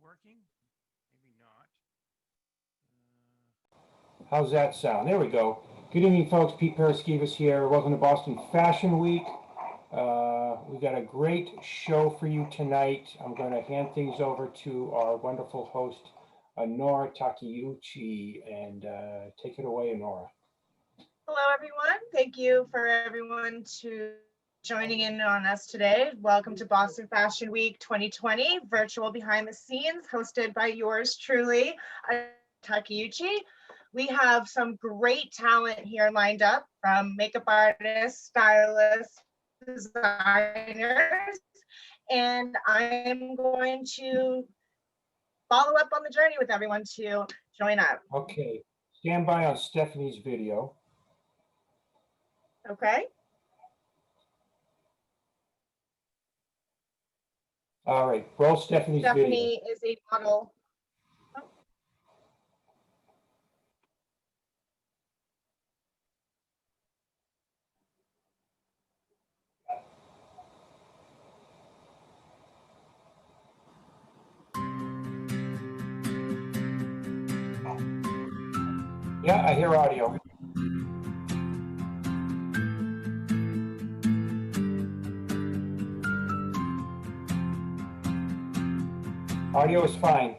working? Maybe not. How's that sound? There we go. Good evening, folks. Pete Paraskevas here. Welcome to Boston Fashion Week. We got a great show for you tonight. I'm going to hand things over to our wonderful host, Annora Takeuchi, and take it away, Annora. Hello, everyone. Thank you for everyone to joining in on us today. Welcome to Boston Fashion Week 2020, virtual behind the scenes, hosted by yours truly, Takeuchi. We have some great talent here lined up, from makeup artists, stylists, designers, and I'm going to follow up on the journey with everyone to join up. Okay, stand by on Stephanie's video. Okay. All right, roll Stephanie's video. Stephanie is a model. Yeah, I hear audio. Audio is fine.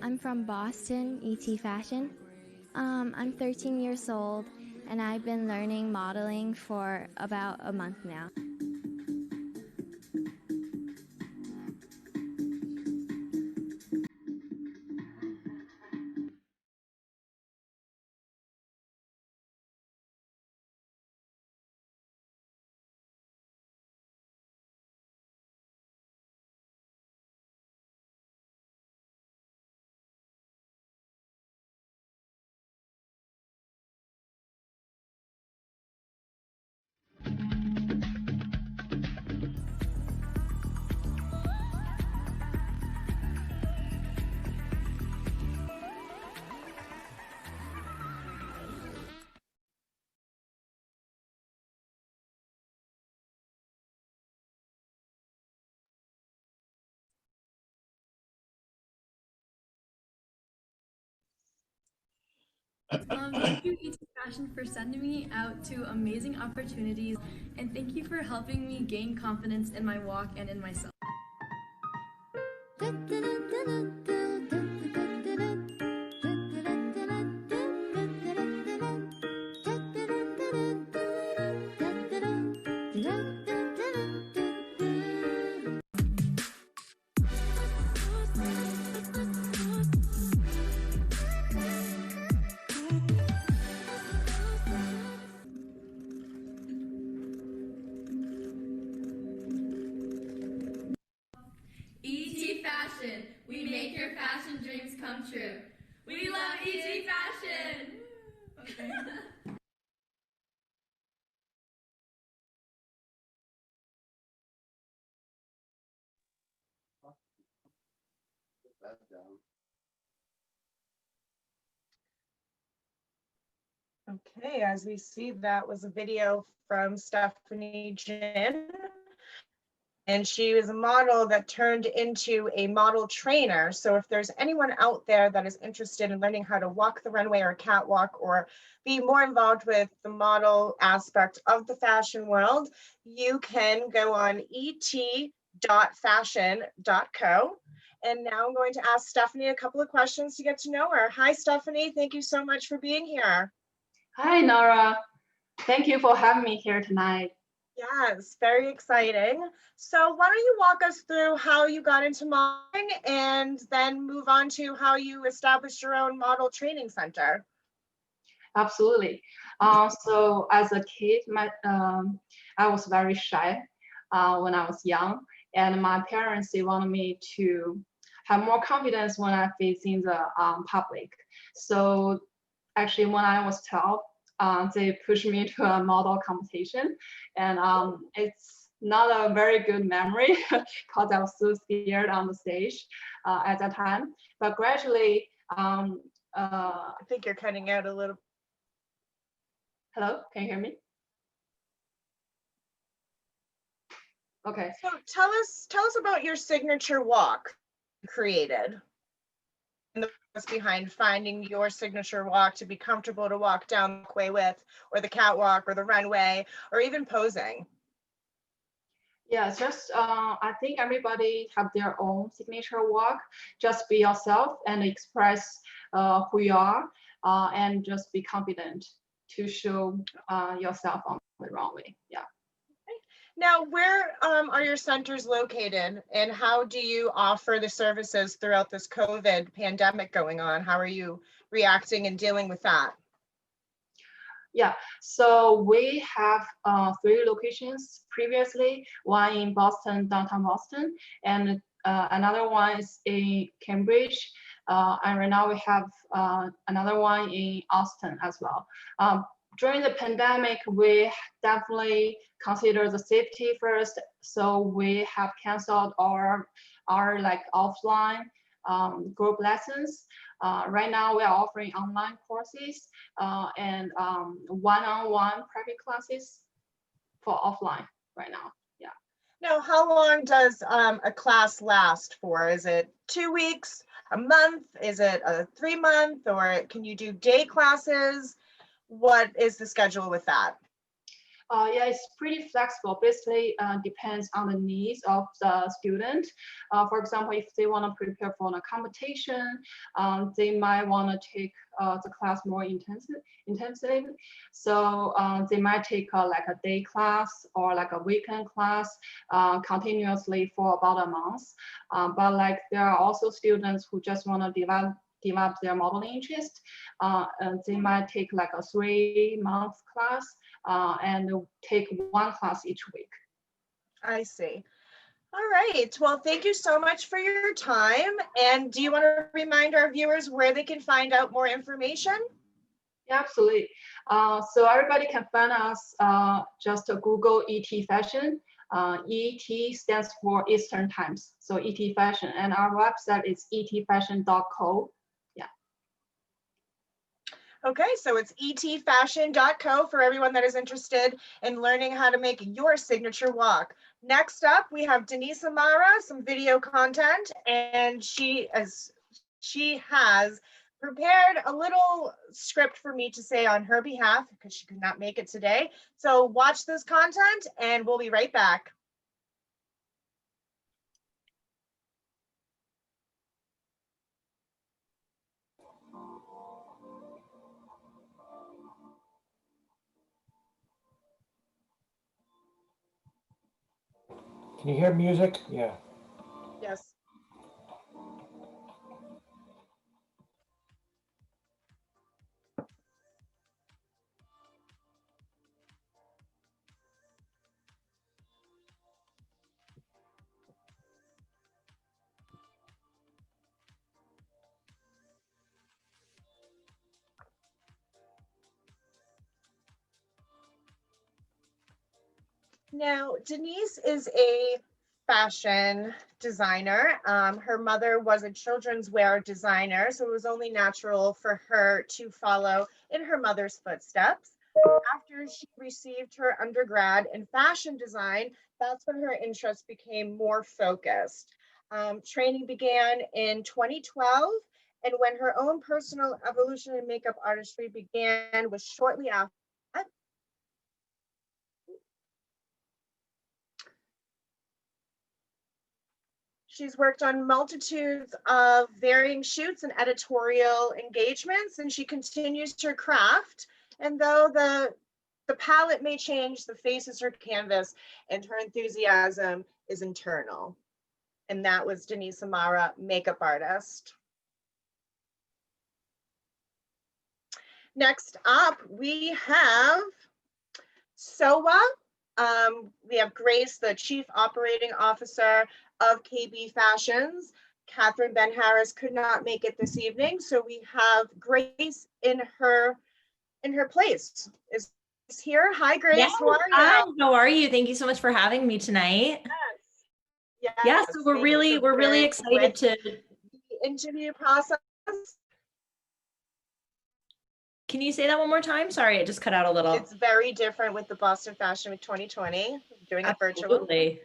I'm from Boston, ET Fashion. I'm 13 years old, and I've been learning modeling for about a month now. Thank you, ET Fashion, for sending me out to amazing opportunities, and thank you for helping me gain confidence in my walk and in myself. ET Fashion, we make your fashion dreams come true. We love ET Fashion! Okay. Okay, as we see, that was a video from Stephanie Jin. And she was a model that turned into a model trainer. So if there's anyone out there that is interested in learning how to walk the runway or catwalk, or be more involved with the model aspect of the fashion world, you can go on et.fashion.co. And now I'm going to ask Stephanie a couple of questions to get to know her. Hi, Stephanie. Thank you so much for being here. Hi, Nora. Thank you for having me here tonight. Yes, very exciting. So why don't you walk us through how you got into modeling, and then move on to how you established your own model training center? Absolutely. So as a kid, I was very shy when I was young, and my parents, they wanted me to have more confidence when I facing the public. So actually, when I was 12, they pushed me to a model competition, and it's not a very good memory because I was so scared on the stage at that time. But gradually, I think you're cutting out a little. hello, can you hear me? Okay. So tell us about your signature walk you created. And what's behind finding your signature walk to be comfortable to walk down the walkway with, or the catwalk, or the runway, or even posing. Yeah, just I think everybody have their own signature walk. Just be yourself and express who you are, and just be confident to show yourself on the runway. Yeah. Now, where are your centers located, and how do you offer the services throughout this COVID pandemic going on? How are you reacting and dealing with that? Yeah, so we have 3 locations previously, one in Boston, downtown Boston, and another one is in Cambridge. And right now we have another one in Austin as well. During the pandemic, we definitely consider the safety first. So we have canceled our like offline group lessons. Right now we are offering online courses and one-on-one private classes for offline right now. Yeah. Now, how long does a class last for? Is it 2 weeks, a month? Is it a 3-month, or can you do day classes? What is the schedule with that? Yeah, it's pretty flexible. Basically, depends on the needs of the student. For example, if they want to prepare for a competition, they might want to take the class more intensively. So they might take like a day class or like a weekend class continuously for about a month. But like there are also students who just want to develop their modeling interest. And they might take like a 3-month class and take 1 class each week. I see. All right. Well, thank you so much for your time. And do you want to remind our viewers where they can find out more information? Yeah, absolutely. So everybody can find us just Google ET Fashion. ET stands for Eastern Times. So ET Fashion, and our website is etfashion.co. Okay, so it's etfashion.co for everyone that is interested in learning how to make your signature walk. Next up, we have Denise Amara, some video content, and she has prepared a little script for me to say on her behalf because she could not make it today. So watch this content and we'll be right back. Can you hear music? Yeah. Yes. Now, Denise is a fashion designer. Her mother was a children's wear designer, so it was only natural for her to follow in her mother's footsteps. After she received her undergrad in fashion design, that's when her interests became more focused. Training began in 2012, and when her own personal evolution in makeup artistry began was shortly after that. She's worked on multitudes of varying shoots and editorial engagements, and she continues her craft. And though the palette may change, the face is her canvas, and her enthusiasm is internal. And that was Denise Amara, makeup artist. Next up, we have SOWA. We have Grace, the Chief Operating Officer of KB Fashions. Catherine Benharris could not make it this evening, so we have Grace in her place. Is here. Hi, Grace. Yes, How are hi, you? how are you? Thank you so much for having me tonight. Yes. Yeah, so we're Thank you really for we're really bearing excited with to. the interview process. Can you say that one more time? Sorry, it just cut out a little. It's very different with the Boston Fashion Week 2020, doing it virtual. Absolutely.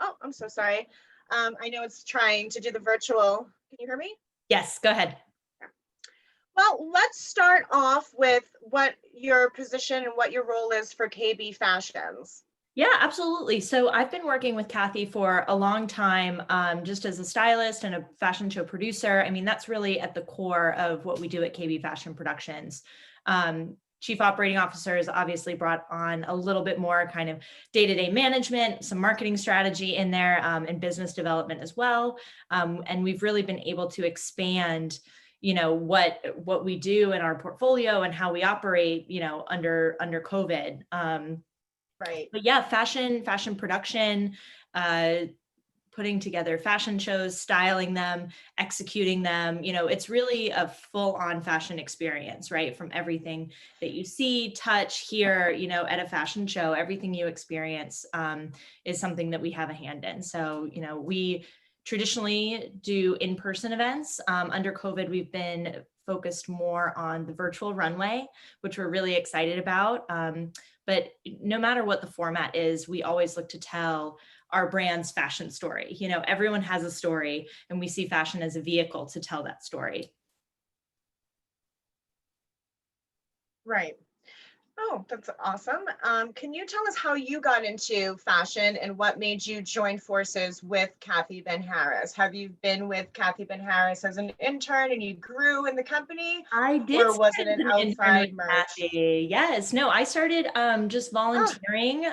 Oh, I'm so sorry. I know it's trying to do the virtual. Can you hear me? Yes, go ahead. Well, let's start off with what your position and what your role is for KB Fashions. Yeah, absolutely. So I've been working with Kathy for a long time, just as a stylist and a fashion show producer. I mean, that's really at the core of what we do at KB Fashion Productions. Chief Operating Officer has obviously brought on a little bit more kind of day-to-day management, some marketing strategy in there, and business development as well. And we've really been able to expand, you know, what we do in our portfolio and how we operate, you know, under COVID. Right. But yeah, fashion production, putting together fashion shows, styling them, executing them, you know, it's really a full on fashion experience, right? From everything that you see, touch, hear, you know, at a fashion show, everything you experience is something that we have a hand in. So, you know, we traditionally do in-person events. Under COVID, we've been focused more on the virtual runway, which we're really excited about. But no matter what the format is, we always look to tell our brand's fashion story. You know, everyone has a story, and we see fashion as a vehicle to tell that story. Right. Oh, that's awesome. Can you tell us how you got into fashion and what made you join forces with Kathy Benharris? Have you been with Kathy Benharris as an intern and you grew in the company? I did. Or was it an start as intern outside with merge? Kathy. Yes, no, I started just volunteering.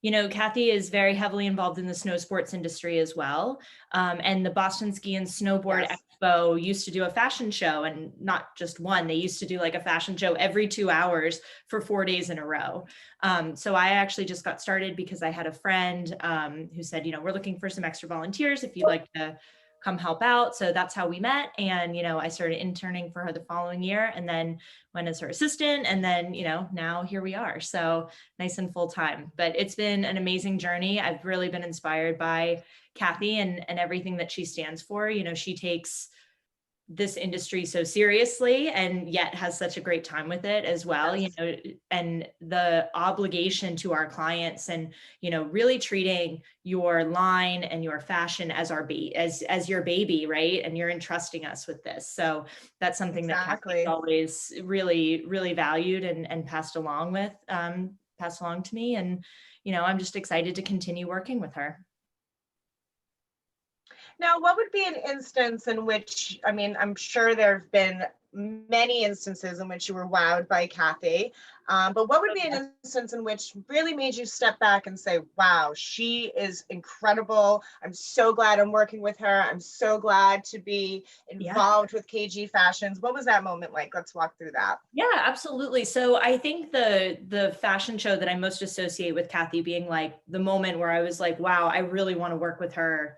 You know, Kathy is very heavily involved in the snow sports industry as well. And the Boston Ski and Snowboard Yes. Expo used to do a fashion show, and not just one, they used to do like a fashion show every 2 hours for 4 days in a row. So I actually just got started because I had a friend who said, you know, we're looking for some extra volunteers if you'd like to come help out. So that's how we met. And, you know, I started interning for her the following year and then went as her assistant. And then, you know, now here we are. So nice and full time. But it's been an amazing journey. I've really been inspired by Kathy and everything that she stands for. You know, she takes this industry so seriously and yet has such a great time with it as well. Yes. You know, and the obligation to our clients and, you know, really treating your line and your fashion as our as your baby, right? And you're entrusting us with this. So that's something that Kathy's always really valued and passed along to me. And, you know, I'm just excited to continue working with her. Now, what would be an instance in which, I mean, I'm sure there have been many instances in which you were wowed by Kathy, but what would be an instance in which really made you step back and say, wow, she is incredible. I'm so glad I'm working with her. I'm so glad to be involved with KG Fashions. What was that moment like? Let's walk through that. Yeah, absolutely. So I think the fashion show that I most associate with Kathy being like the moment where I was like, wow, I really want to work with her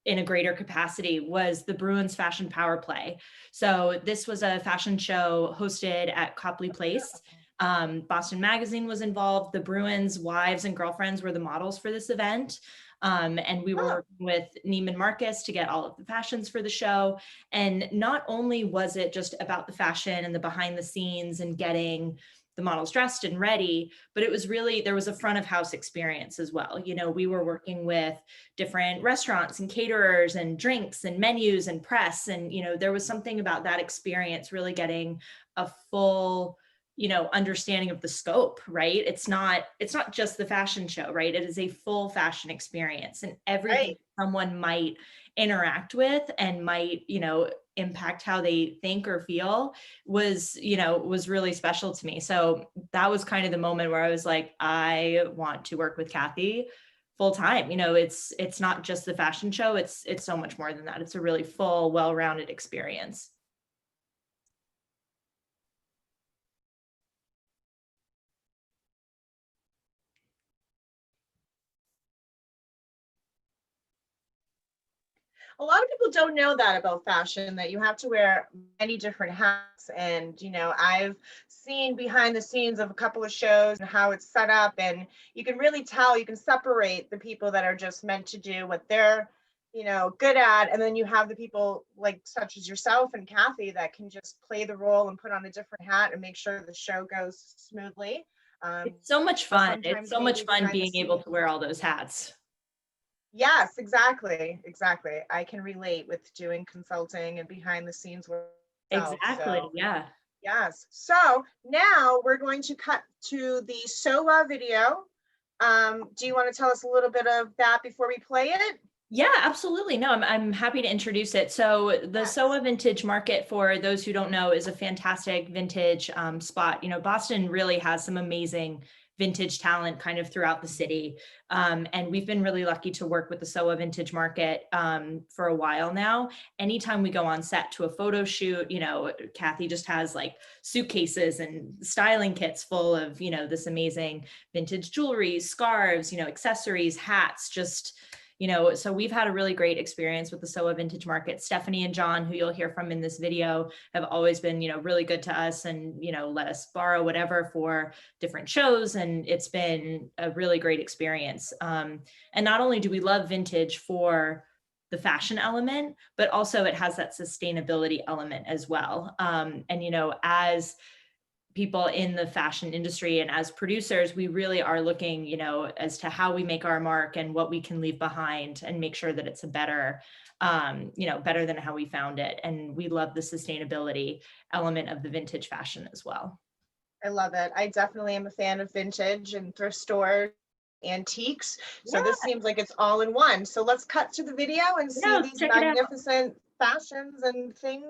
in a greater capacity was the Bruins Fashion Power Play. So this was a fashion show hosted at Copley Place. Boston Magazine was involved. The Bruins' wives and girlfriends were the models for this event. And we were working with Neiman Marcus to get all of the fashions for the show. And not only was it just about the fashion and the behind the scenes and getting the models dressed and ready, but it was really, there was a front of house experience as well. You know, we were working with different restaurants and caterers and drinks and menus and press. And, you know, there was something about that experience really getting a full, you know, understanding of the scope, right? It's not just the fashion show, right? It is a full fashion experience, and everything someone might interact with and might, you know, impact how they think or feel was really special to me. So that was kind of the moment where I was like, I want to work with Kathy full time. You know, it's not just the fashion show. It's so much more than that. It's a really full, well-rounded experience. A lot of people don't know that about fashion, that you have to wear many different hats. And, I've seen behind the scenes of a couple of shows and how it's set up. And you can really tell, you can separate the people that are just meant to do what they're, good at. And then you have the people like such as yourself and Kathy that can just play the role and put on a different hat and make sure the show goes smoothly. It's so much fun. It's sometimes so much maybe fun behind the being able scenes. to wear all those hats. Yes, exactly. I can relate with doing consulting and behind the scenes work. Exactly. So, Yeah. yes. So now we're going to cut to the SOWA video. Do you want to tell us a little bit of that before we play it? Yeah, absolutely. No, I'm happy to introduce it. So the Yes. SOWA Vintage Market, for those who don't know, is a fantastic vintage spot. Boston really has some amazing vintage talent kind of throughout the city. And we've been really lucky to work with the SOWA Vintage Market for a while now. Anytime we go on set to a photo shoot, Kathy just has like suitcases and styling kits full of, this amazing vintage jewelry, scarves, accessories, hats, just so we've had a really great experience with the SOWA Vintage Market. Stephanie and John, who you'll hear from in this video, have always been, really good to us and, let us borrow whatever for different shows. And it's been a really great experience. And not only do we love vintage for the fashion element, but also it has that sustainability element as well. And, as people in the fashion industry and as producers, we really are looking, as to how we make our mark and what we can leave behind and make sure that it's a better, better than how we found it. And we love the sustainability element of the vintage fashion as well. I love it. I definitely am a fan of vintage and thrift stores, antiques. So this seems like it's all in one. So let's cut to the video and see these magnificent fashions and things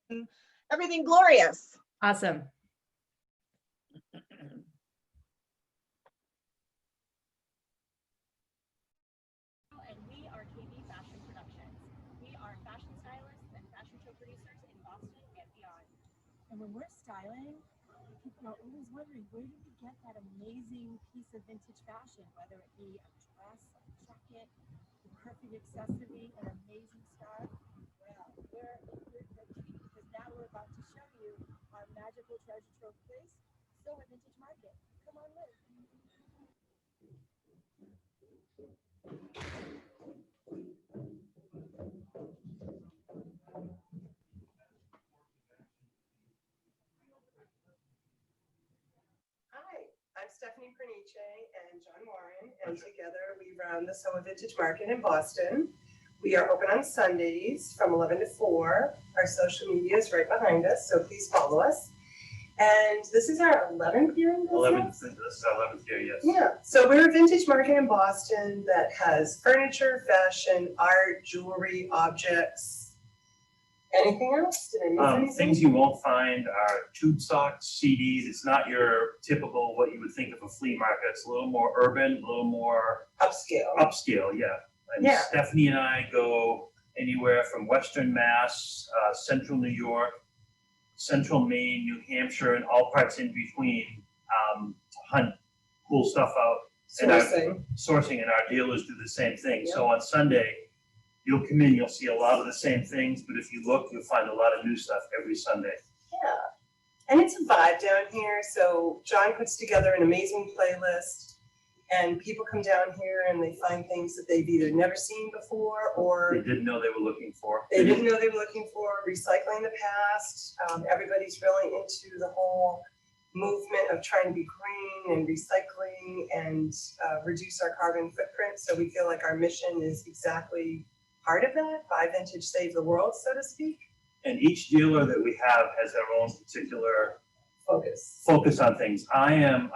and everything glorious. Awesome. And we are KB Fashion Productions. We are fashion stylists and fashion show producers in Boston and beyond. And when we're styling, people are always wondering, where did we get that amazing piece of vintage fashion, whether it be a dress, a jacket, the perfect accessory, an amazing scarf? Well, we're in for a treat because now we're about to show you our magical treasure trove place, SOWA Vintage Market. Come on, Liz. Hi, I'm Stephanie Pernice and John Warren, and together we run the SOWA Vintage Market in Boston. We are open on Sundays from 11 to 4. Our social media is right behind us, so please follow us. And this is our 11th year in business? This is our 11th year, yes. Yeah, so we're a vintage market in Boston that has furniture, fashion, art, jewelry, objects. Anything else? Did I miss anything? Things you won't find are tube socks, CDs. It's not your typical, what you would think of a flea market. It's a little more urban, a little more upscale, yeah. And Yeah. Stephanie and I go anywhere from Western Mass, Central New York, Central Maine, New Hampshire, and all parts in between to hunt cool stuff out. Sourcing, and our dealers do the same thing. Yep. So on Sunday, you'll come in, you'll see a lot of the same things, but if you look, you'll find a lot of new stuff every Sunday. Yeah, and it's a vibe down here. So John puts together an amazing playlist, and people come down here and they find things that they've either never seen before or They didn't know they were looking for. Recycling the past. Everybody's really into the whole movement of trying to be green and recycling and reduce our carbon footprint. So we feel like our mission is exactly part of that. Buy vintage, save the world, so to speak. And each dealer that we have has their own particular focus on things. I am,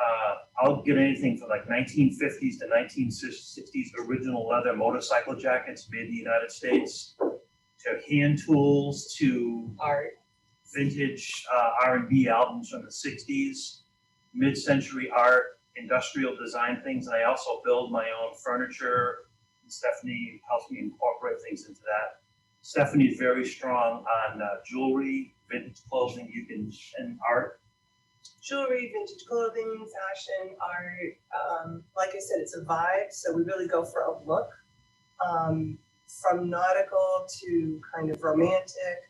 I'll get anything from like 1950s to 1960s original leather motorcycle jackets made in the United States, to hand tools, to art, vintage R&B albums from the 60s, mid-century art, industrial design things. And I also build my own furniture. And Stephanie helps me incorporate things into that. Stephanie is very strong on jewelry, vintage clothing, and art. Jewelry, vintage clothing, fashion, art. Like I said, it's a vibe, so we really go for a look. from nautical to kind of romantic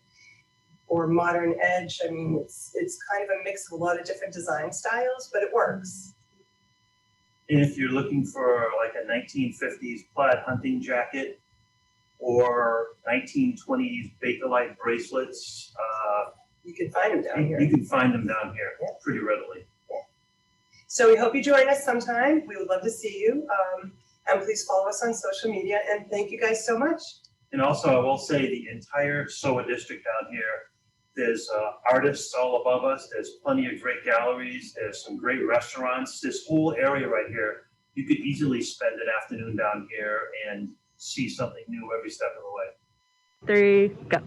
or modern edge. I mean, it's kind of a mix of a lot of different design styles, but it works. And if you're looking for like a 1950s plaid hunting jacket or 1920s Bakelite bracelets, you can find them down here. You can find them down here pretty readily. So we hope you join us sometime. We would love to see you. And please follow us on social media. And thank you guys so much. And also, I will say the entire SOWA district down here, there's artists all above us. There's plenty of great galleries. There's some great restaurants. This whole area right here, you could easily spend an afternoon down here and see something new every step of the way. 3, go.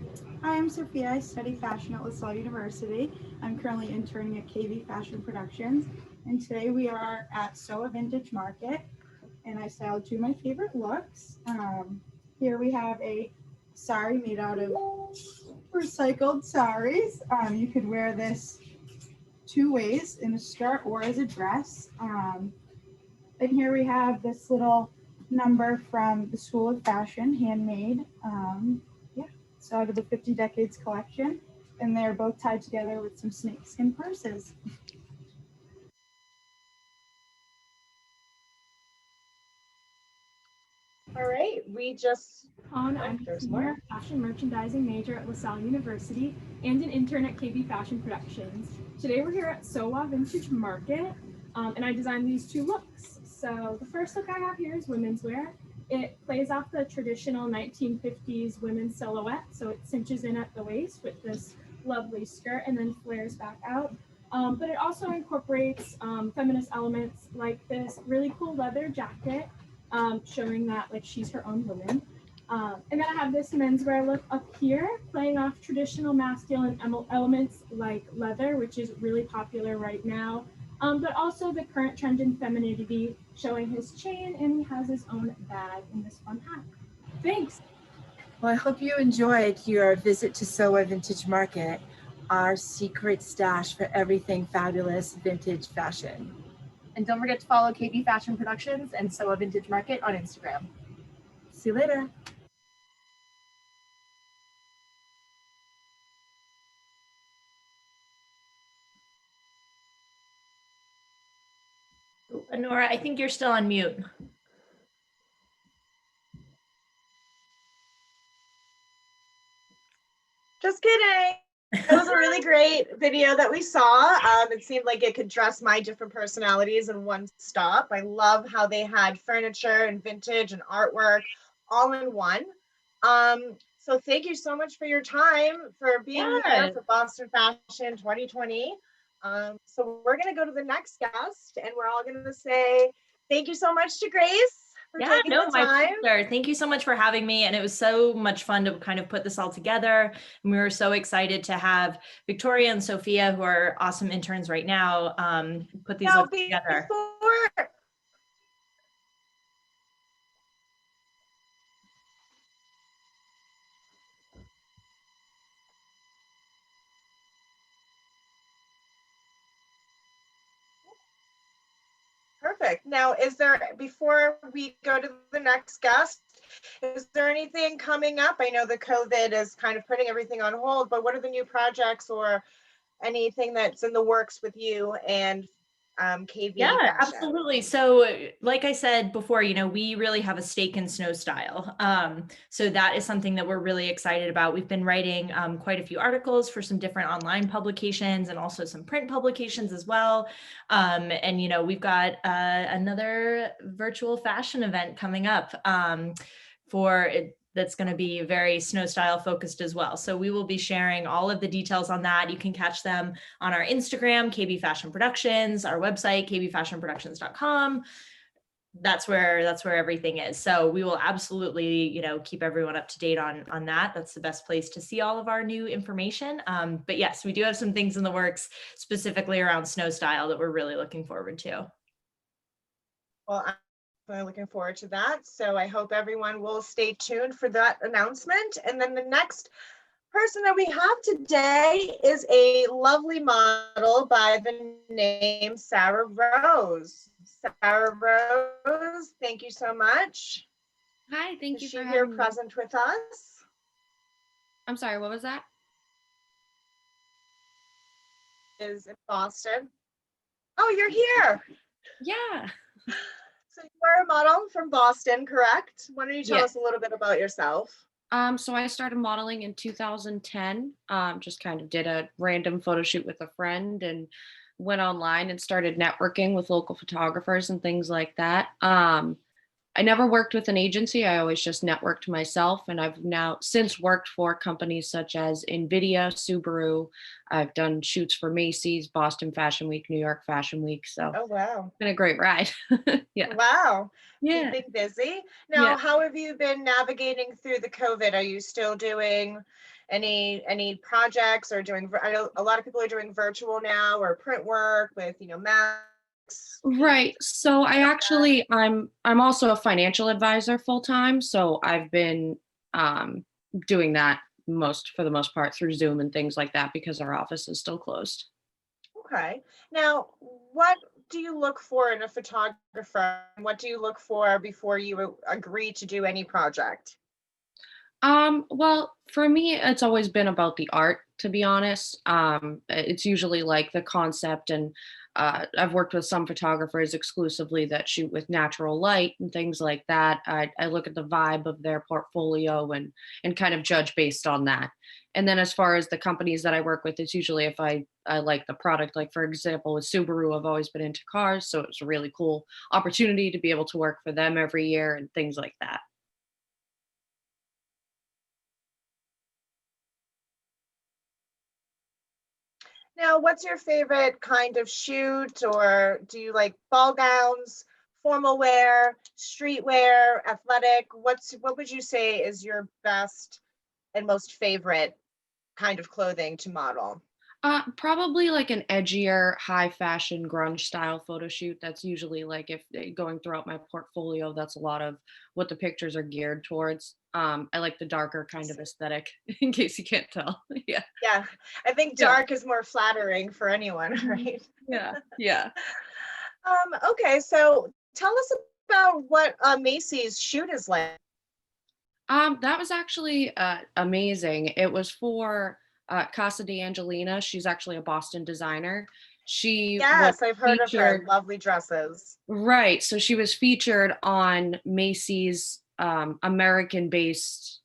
Hi, I'm Sophia. I study fashion at LaSalle University. I'm currently interning at KV Fashion Productions. And today we are at SOWA Vintage Market. And I styled 2 of my favorite looks. Here we have a sari made out of recycled saris. You could wear this 2 ways, in a skirt or as a dress. And here we have this little number from the School of Fashion, handmade. So out of the 50 Decades collection. And they're both tied together with some snakeskin purses. All right, we just. I'm a senior fashion merchandising major at LaSalle University and an intern at KB Fashion Productions. Today we're here at SOWA Vintage Market, and I designed these 2 looks. So the first look I have here is women's wear. It plays off the traditional 1950s women's silhouette, so it cinches in at the waist with this lovely skirt and then flares back out. But it also incorporates feminist elements like this really cool leather jacket, showing that like she's her own woman. And then I have this menswear look up here, playing off traditional masculine elements like leather, which is really popular right now, but also the current trend in femininity, showing his chain, and he has his own bag in this fun hat. Thanks. Well, I hope you enjoyed your visit to SOWA Vintage Market, our secret stash for everything fabulous vintage fashion. And don't forget to follow KB Fashion Productions and SOWA Vintage Market on Instagram. See you later. Annora, I think you're still on mute. Just kidding. It was a really great video that we saw. It seemed like it could dress my different personalities in one stop. I love how they had furniture and vintage and artwork all in one. So thank you so much for your time, for being here for Boston Fashion 2020. So we're going to go to the next guest, and we're all going to say thank you so much to Grace for taking the time. My pleasure. Thank you so much for having me. And it was so much fun to kind of put this all together. And we were so excited to have Victoria and Sophia, who are awesome interns right now, put these looks together. Perfect. Now, is there, before we go to the next guest, is there anything coming up? I know the COVID is kind of putting everything on hold, but what are the new projects or anything that's in the works with you and KV? Yeah, Fashion? absolutely. So like I said before, you know, we really have a stake in snow style. So that is something that we're really excited about. We've been writing quite a few articles for some different online publications and also some print publications as well. And, you know, we've got another virtual fashion event coming up that's going to be very snow style focused as well. So we will be sharing all of the details on that. You can catch them on our Instagram, KB Fashion Productions, our website, kbfashionproductions.com. That's where everything is. So we will absolutely, you know, keep everyone up to date on that. That's the best place to see all of our new information. But yes, we do have some things in the works specifically around snow style that we're really looking forward to. Well, I'm looking forward to that. So I hope everyone will stay tuned for that announcement. And then the next person that we have today is a lovely model by the name Sara Rose. Sara Rose, thank you so much. Hi, thank Is you she for here having me. present with us? I'm sorry, what was that? Is in Boston. Oh, you're here. Yeah. So you are a model from Boston, correct? Why don't you tell Yeah. us a little bit about yourself? So I started modeling in 2010. Just kind of did a random photo shoot with a friend and went online and started networking with local photographers and things like that. I never worked with an agency. I always just networked myself. And I've now since worked for companies such as NVIDIA, Subaru. I've done shoots for Macy's, Boston Fashion Week, New York Fashion Week. So Oh, wow. it's been a great ride. Yeah. Wow. Yeah. Keeping busy. Yeah. Now, how have you been navigating through the COVID? Are you still doing any projects or doing, I know a lot of people are doing virtual now or print work with, masks. Right. So I'm also a financial advisor full time. So I've been doing that for the most part through Zoom and things like that because our office is still closed. Okay. Now, what do you look for in a photographer? What do you look for before you agree to do any project? Well, for me, it's always been about the art, to be honest. It's usually like the concept, and I've worked with some photographers exclusively that shoot with natural light and things like that. I look at the vibe of their portfolio and kind of judge based on that. And then as far as the companies that I work with, it's usually if I like the product. Like for example, with Subaru, I've always been into cars, so it's a really cool opportunity to be able to work for them every year and things like that. Now, what's your favorite kind of shoot, or do you like ball gowns, formal wear, streetwear, athletic? What would you say is your best and most favorite kind of clothing to model? Probably like an edgier, high fashion grunge style photo shoot. That's usually like if going throughout my portfolio, that's a lot of what the pictures are geared towards. I like the darker kind of aesthetic, in case you can't tell. Yeah. Yeah, I think Yeah. dark is more flattering for anyone, right? Yeah. Yeah. Okay, so tell us about what Macy's shoot is like. That was actually amazing. It was for Casa de Angelina. She's actually a Boston designer. She was Yes, I've heard of her. featured. Lovely dresses. Right. So she was featured on Macy's American-based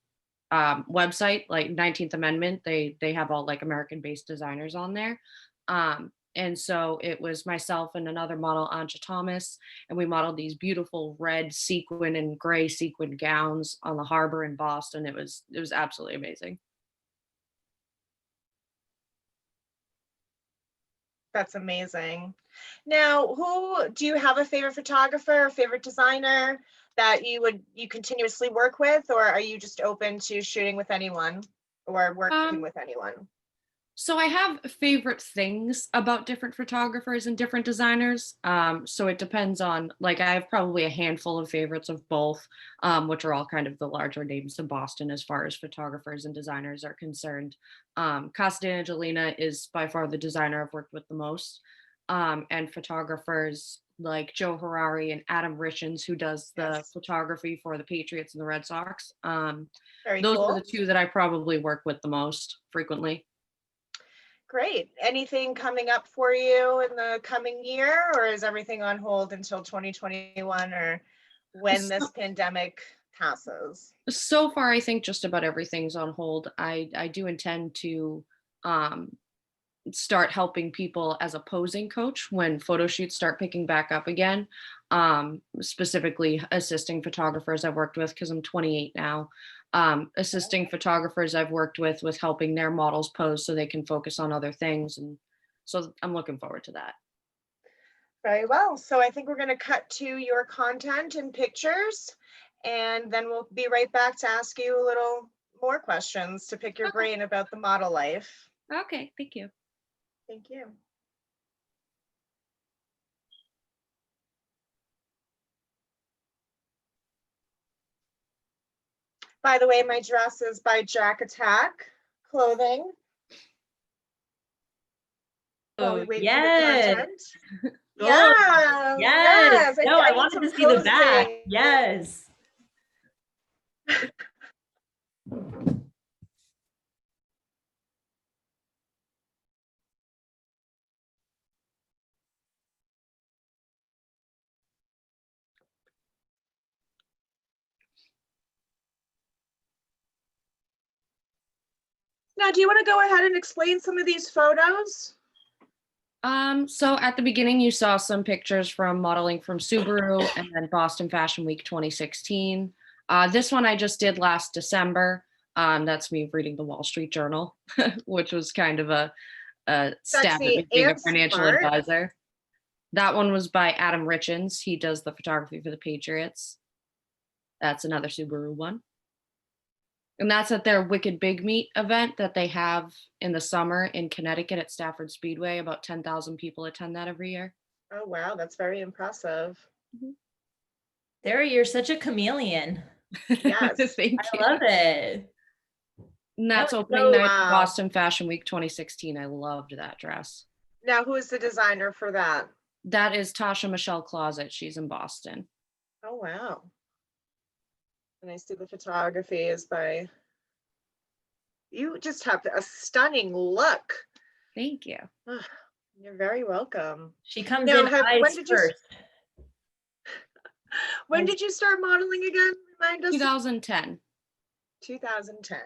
website, like 19th Amendment. They have all like American-based designers on there. And so it was myself and another model, Anja Thomas, and we modeled these beautiful red sequin and gray sequin gowns on the harbor in Boston. It was absolutely amazing. That's amazing. Now, who do you have a favorite photographer, favorite designer that you continuously work with, or are you just open to shooting with anyone or working with anyone? So I have favorite things about different photographers and different designers. So it depends on, like, I have probably a handful of favorites of both, which are all kind of the larger names in Boston as far as photographers and designers are concerned. Casa de Angelina is by far the designer I've worked with the most. And photographers like Joe Harari and Adam Richens, who does the photography for the Patriots and the Red Sox. Very Those cool. are the two that I probably work with the most frequently. Great. Anything coming up for you in the coming year, or is everything on hold until 2021 or when this pandemic passes? So far, I think just about everything's on hold. I do intend to start helping people as a posing coach when photo shoots start picking back up again, specifically assisting photographers I've worked with because I'm 28 now. Assisting photographers I've worked with helping their models pose so they can focus on other things. And so I'm looking forward to that. Very well. So I think we're going to cut to your content and pictures, and then we'll be right back to ask you a little more questions to pick your brain about the model life. Okay, thank you. Thank you. By the way, my dress is by Jack Attack Clothing. Oh, we wait yes. for the content. Oh, Yeah. yes. No, I need wanted some to see the back. posing. Yes. Now, do you want to go ahead and explain some of these photos? So at the beginning, you saw some pictures from modeling from Subaru and then Boston Fashion Week 2016. This one I just did last December. That's me reading the Wall Street Journal, which was kind of a stab at me Sexy being a and financial smart. advisor. That one was by Adam Richens. He does the photography for the Patriots. That's another Subaru one. And that's at their Wicked Big Meet event that they have in the summer in Connecticut at Stafford Speedway. About 10,000 people attend that every year. Oh, wow. That's very impressive. Sarah, you're such a chameleon. Yes. Thank I you. love it. And that's Now, opening night wow. for Boston Fashion Week 2016. I loved that dress. Now, who is the designer for that? That is Tasha Michelle Closet. She's in Boston. Oh, wow. And I see the photography is by, you just have a stunning look. Thank you. You're very welcome. She comes Now, in eyes when did first. When did you start modeling again? Remind us. 2010. 2010.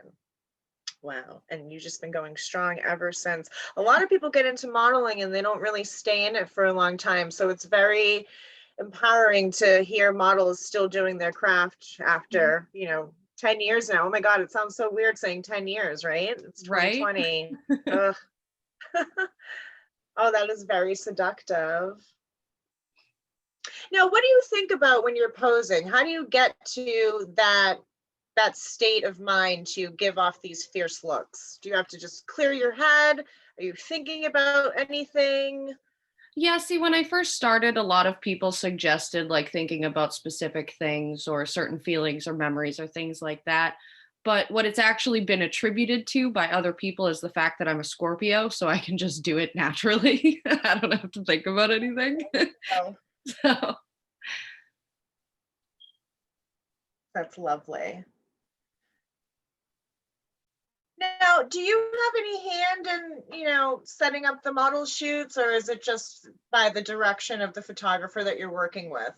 Wow. And you've just been going strong ever since. A lot of people get into modeling and they don't really stay in it for a long time. So it's very empowering to hear models still doing their craft after, 10 years now. Oh my God, it sounds so weird saying 10 years, right? It's 2020. Ugh. Oh, that is very seductive. Now, what do you think about when you're posing? How do you get to that state of mind to give off these fierce looks? Do you have to just clear your head? Are you thinking about anything? Yeah, see, when I first started, a lot of people suggested like thinking about specific things or certain feelings or memories or things like that. But what it's actually been attributed to by other people is the fact that I'm a Scorpio, so I can just do it naturally. I don't have to think about anything. Oh, So that's lovely. Now, do you have any hand in, setting up the model shoots, or is it just by the direction of the photographer that you're working with?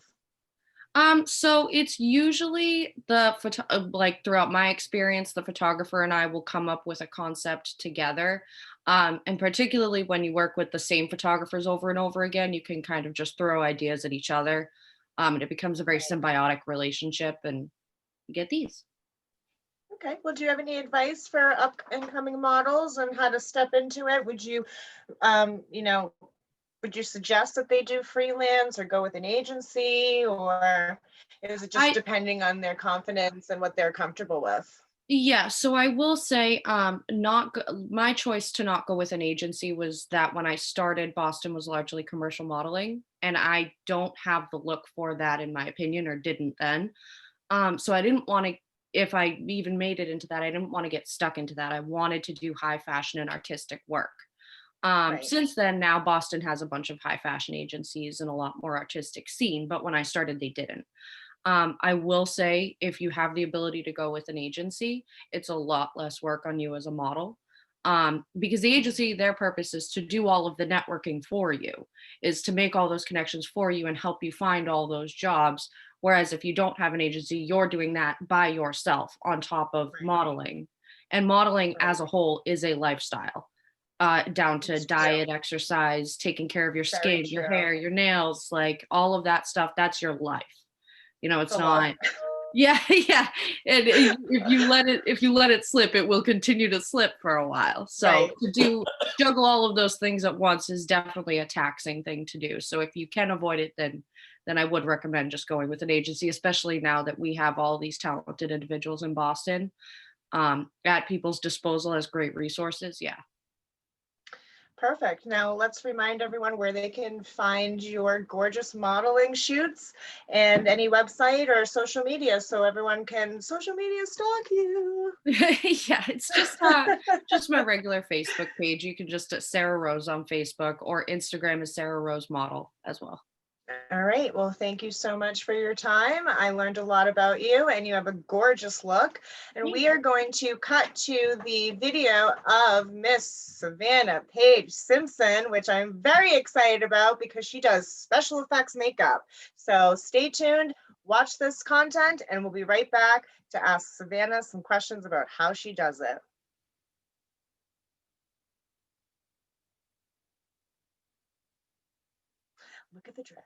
So it's usually like throughout my experience, the photographer and I will come up with a concept together. And particularly when you work with the same photographers over and over again, you can kind of just throw ideas at each other. And it becomes a very symbiotic relationship, and you get these. Okay, well, do you have any advice for up and coming models and how to step into it? Would you, would you suggest that they do freelance or go with an agency, or is it just depending on their confidence and what they're comfortable with? Yeah, so I will say my choice to not go with an agency was that when I started, Boston was largely commercial modeling, and I don't have the look for that in my opinion, or didn't then. So I didn't want to, if I even made it into that, I didn't want to get stuck into that. I wanted to do high fashion and artistic work. Since then, now Boston has a bunch of high fashion agencies and a lot more artistic scene, but when I started, they didn't. I will say, if you have the ability to go with an agency, it's a lot less work on you as a model. Because the agency, their purpose is to do all of the networking for you, is to make all those connections for you and help you find all those jobs. Whereas if you don't have an agency, you're doing that by yourself on top of modeling. And modeling as a whole is a lifestyle, down to diet, exercise, taking care of your skin, your hair, your nails, like all of that stuff. That's your life. It's not. Yeah, yeah. And if you let it slip, it will continue to slip for a while. So to juggle all of those things at once is definitely a taxing thing to do. So if you can avoid it, then I would recommend just going with an agency, especially now that we have all these talented individuals in Boston at people's disposal as great resources. Yeah. Perfect. Now let's remind everyone where they can find your gorgeous modeling shoots and any website or social media, so everyone can social media stalk you. Yeah, it's just my regular Facebook page. You can just Sarah Rose on Facebook, or Instagram is Sarah Rose Model as well. All right. Well, thank you so much for your time. I learned a lot about you, and you have a gorgeous look. And we are going to cut to the video of Miss Savannah Paige Simpson, which I'm very excited about because she does special effects makeup. So stay tuned, watch this content, and we'll be right back to ask Savannah some questions about how she does it. Look at the dress.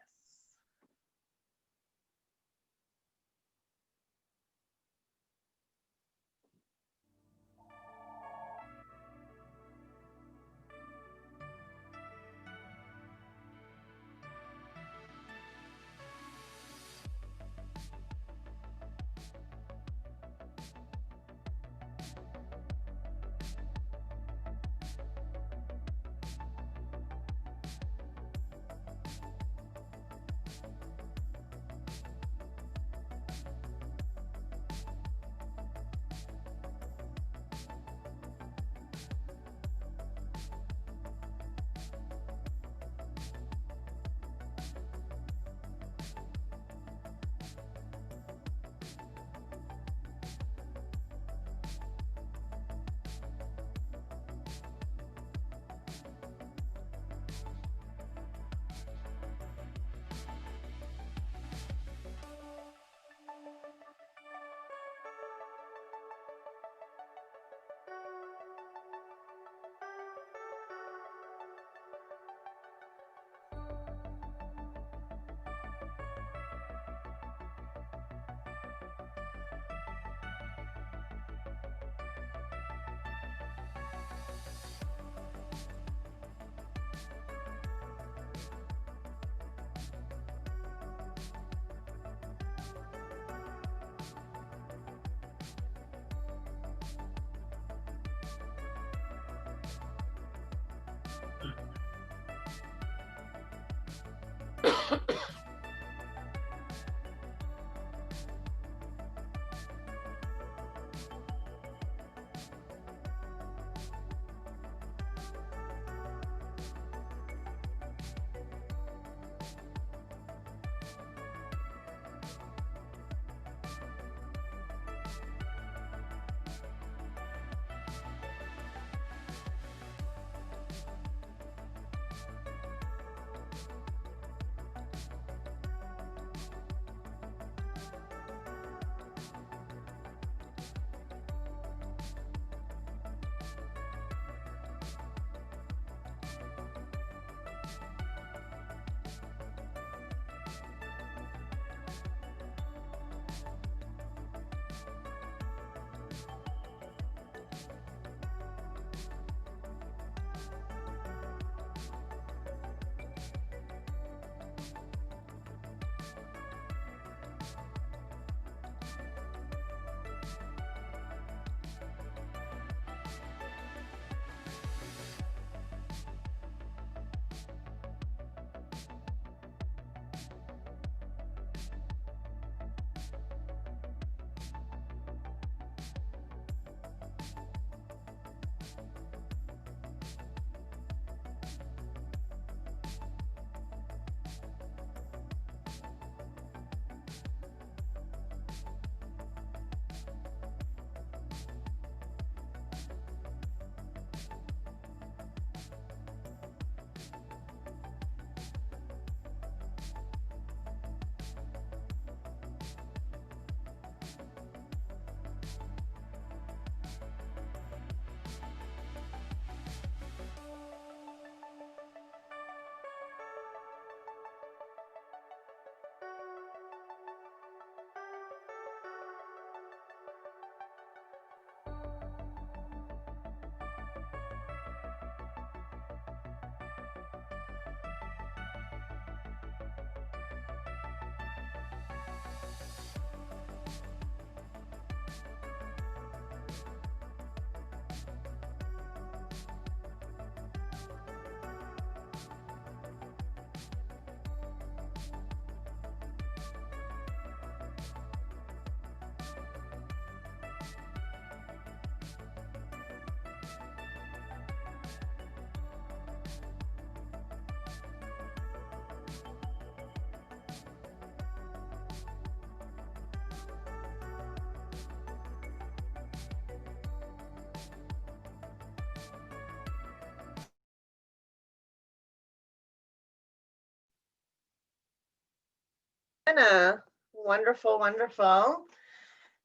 Anna, wonderful, wonderful.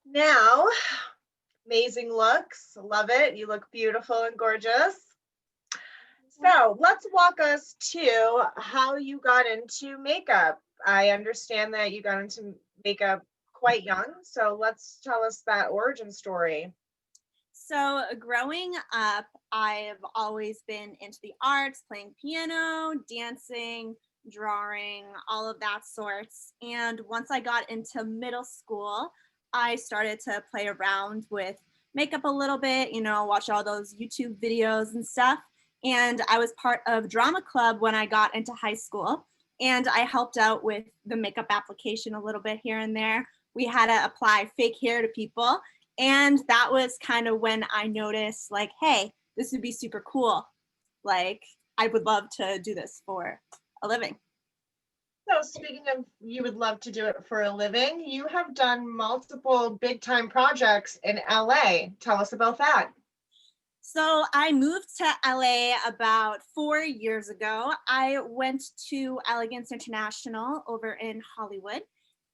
Now, amazing looks, love it. You look beautiful and gorgeous. So let's walk us to how you got into makeup. I understand that you got into makeup quite young, so let's tell us that origin story. So growing up, I've always been into the arts, playing piano, dancing, drawing, all of that sorts. And once I got into middle school, I started to play around with makeup a little bit, watch all those YouTube videos and stuff. And I was part of drama club when I got into high school. And I helped out with the makeup application a little bit here and there. We had to apply fake hair to people. And that was kind of when I noticed, like, hey, this would be super cool. Like, I would love to do this for a living. So speaking of you would love to do it for a living, you have done multiple big time projects in LA. Tell us about that. So I moved to LA about 4 years ago. I went to Elegance International over in Hollywood.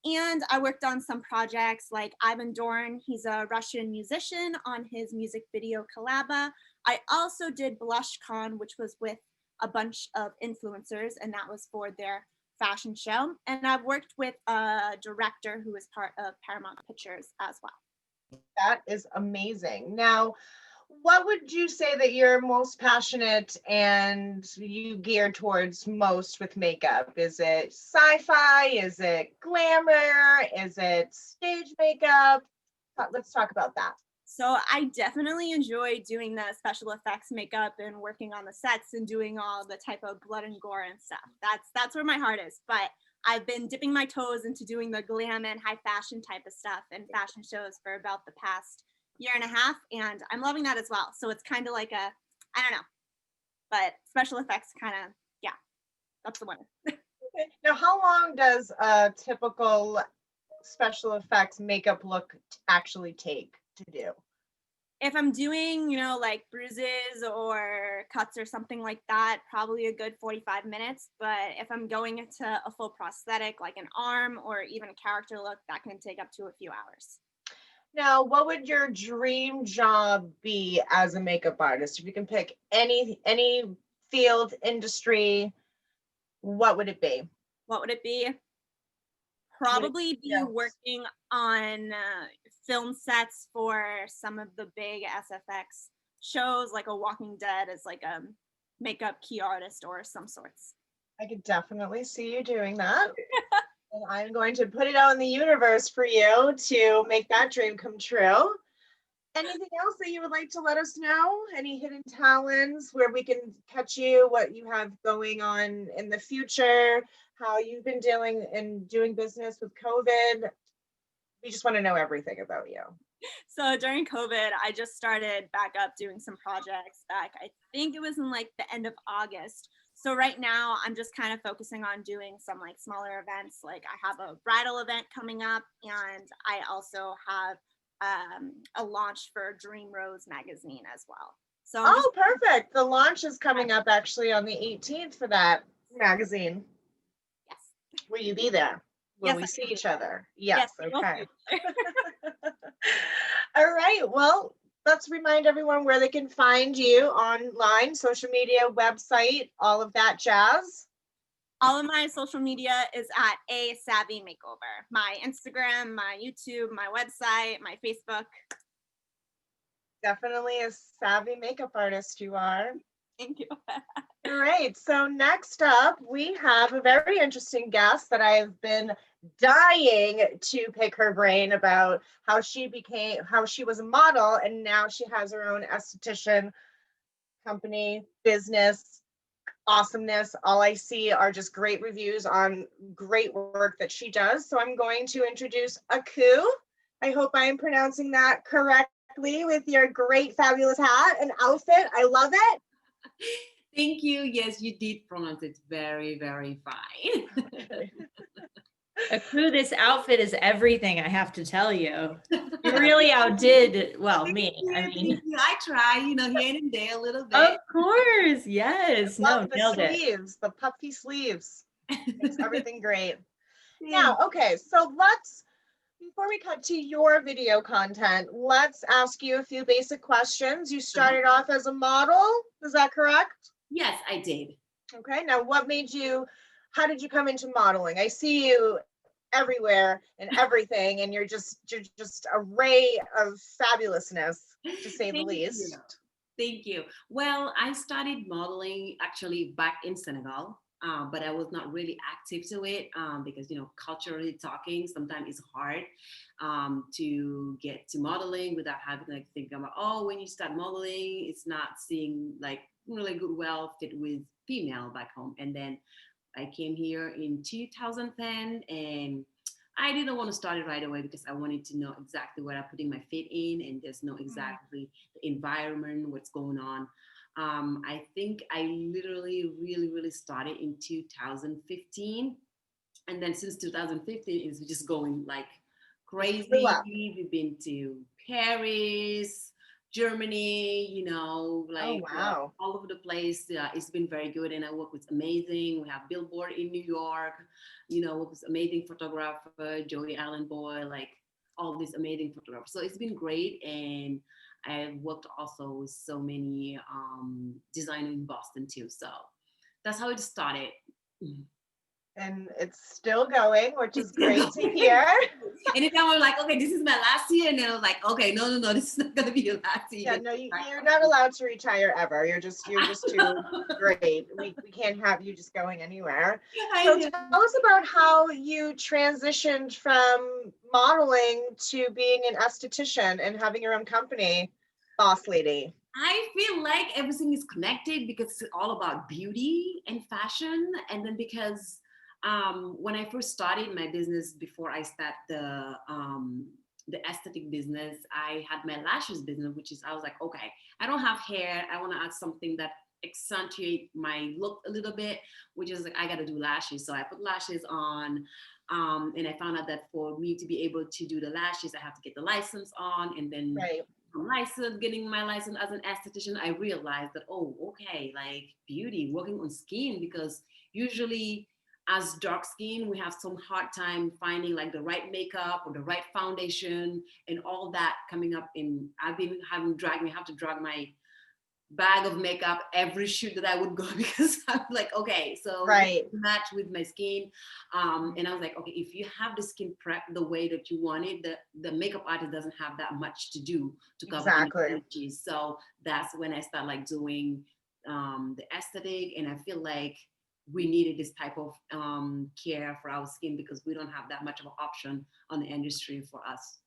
And I worked on some projects like Ivan Doran, he's a Russian musician, on his music video Collaba. I also did BlushCon, which was with a bunch of influencers, and that was for their fashion show. And I've worked with a director who is part of Paramount Pictures as well. That is amazing. Now, what would you say that you're most passionate and you gear towards most with makeup? Is it sci-fi? Is it glamour? Is it stage makeup? Let's talk about that. So I definitely enjoy doing the special effects makeup and working on the sets and doing all the type of blood and gore and stuff. That's where my heart is. But I've been dipping my toes into doing the glam and high fashion type of stuff and fashion shows for about the past year and a half, and I'm loving that as well. So it's kind of like I don't know, but special effects kind of, yeah, that's the one. Okay. Now, how long does a typical special effects makeup look actually take to do? If I'm doing, like bruises or cuts or something like that, probably a good 45 minutes. But if I'm going into a full prosthetic, like an arm or even a character look, that can take up to a few hours. Now, what would your dream job be as a makeup artist? If you can pick any field, industry, what would it be? What would it be? Probably be working on film sets for some of the big SFX shows, like a Walking Dead as like a makeup key artist or some sorts. I could definitely see you doing that. And I'm going to put it out in the universe for you to make that dream come true. Anything else that you would like to let us know? Any hidden talents, where we can catch you, what you have going on in the future, how you've been dealing and doing business with COVID? We just want to know everything about you. So during COVID, I just started back up doing some projects back. I think it was in like the end of August. So right now I'm just kind of focusing on doing some like smaller events. Like I have a bridal event coming up, and I also have a launch for Dream Rose magazine as well. So perfect. The launch is coming up actually on the 18th for that magazine. Yes. Will you be there? Will we see each other? Yes. Okay. All right. Well, let's remind everyone where they can find you online, social media, website, all of that jazz. All of my social media is at A Savvy Makeover. My Instagram, my YouTube, my website, my Facebook. Definitely a savvy makeup artist you are. Thank you. All right. So next up, we have a very interesting guest that I've been dying to pick her brain about how she was a model, and now she has her own esthetician company, business, awesomeness. All I see are just great reviews on great work that she does. So I'm going to introduce Akou. I hope I am pronouncing that correctly with your great, fabulous hat and outfit. I love it. Thank you. Yes, you did pronounce it very, very fine. Akou, this outfit is everything, I have to tell you. You really outdid, well, me. I mean, I try, here and there a little bit. Of course, yes. Love No, the nailed sleeves, the puffy sleeves. Makes everything great. Now, okay, so before we cut to your video content, let's ask you a few basic questions. You started off as a model, is that correct? Yes, I did. Okay, now how did you come into modeling? I see you everywhere and everything, and you're just a ray of fabulousness, to say the Thank least. you. Thank you. Well, I started modeling actually back in Senegal, but I was not really active to it because, culturally talking, sometimes it's hard to get to modeling without having like think about, oh, when you start modeling, it's not seeing like really good well fit with female back home. And then I came here in 2010 and I didn't want to start it right away because I wanted to know exactly what I'm putting my feet in and just know exactly the environment, what's going on. I think I literally really started in 2015. And then since 2015, it's just going like crazy. We've been to Paris, Germany, like wow. all over the place. It's been very good. And I work with amazing. We have Billboard in New York, work with amazing photographer, Joey Allen Boy, like all these amazing photographers. So it's been great. And I've worked also with so many designers in Boston too. So that's how it started. And it's still going, which is great to hear. Anytime I'm like, okay, this is my last year, and then I was like, okay, no, this is not gonna be your last year. Yeah, no, you're not allowed to retire ever. You're just too great. We can't have you just going anywhere. So tell us about how you transitioned from modeling to being an esthetician and having your own company, Boss Lady. I feel like everything is connected because it's all about beauty and fashion, and then because when I first started my business, before I start the aesthetic business, I had my lashes business, I was like, okay, I don't have hair. I want to add something that accentuate my look a little bit, which is like, I got to do lashes. So I put lashes on, and I found out that for me to be able to do the lashes, I have to get the license on, and then getting my license as an esthetician, I realized that, oh, okay, like beauty, working on skin, because usually as dark skin, we have some hard time finding like the right makeup or the right foundation and all that coming up in, I've been having we have to drag my bag of makeup every shoot that I would go because I'm like, okay, so match with my skin. And I was like, okay, if you have the skin prep the way that you want it, the makeup artist doesn't have that much to do to cover energies. So that's when I start like doing the aesthetic, and I feel like we needed this type of care for our skin because we don't have that much of an option on the industry for us.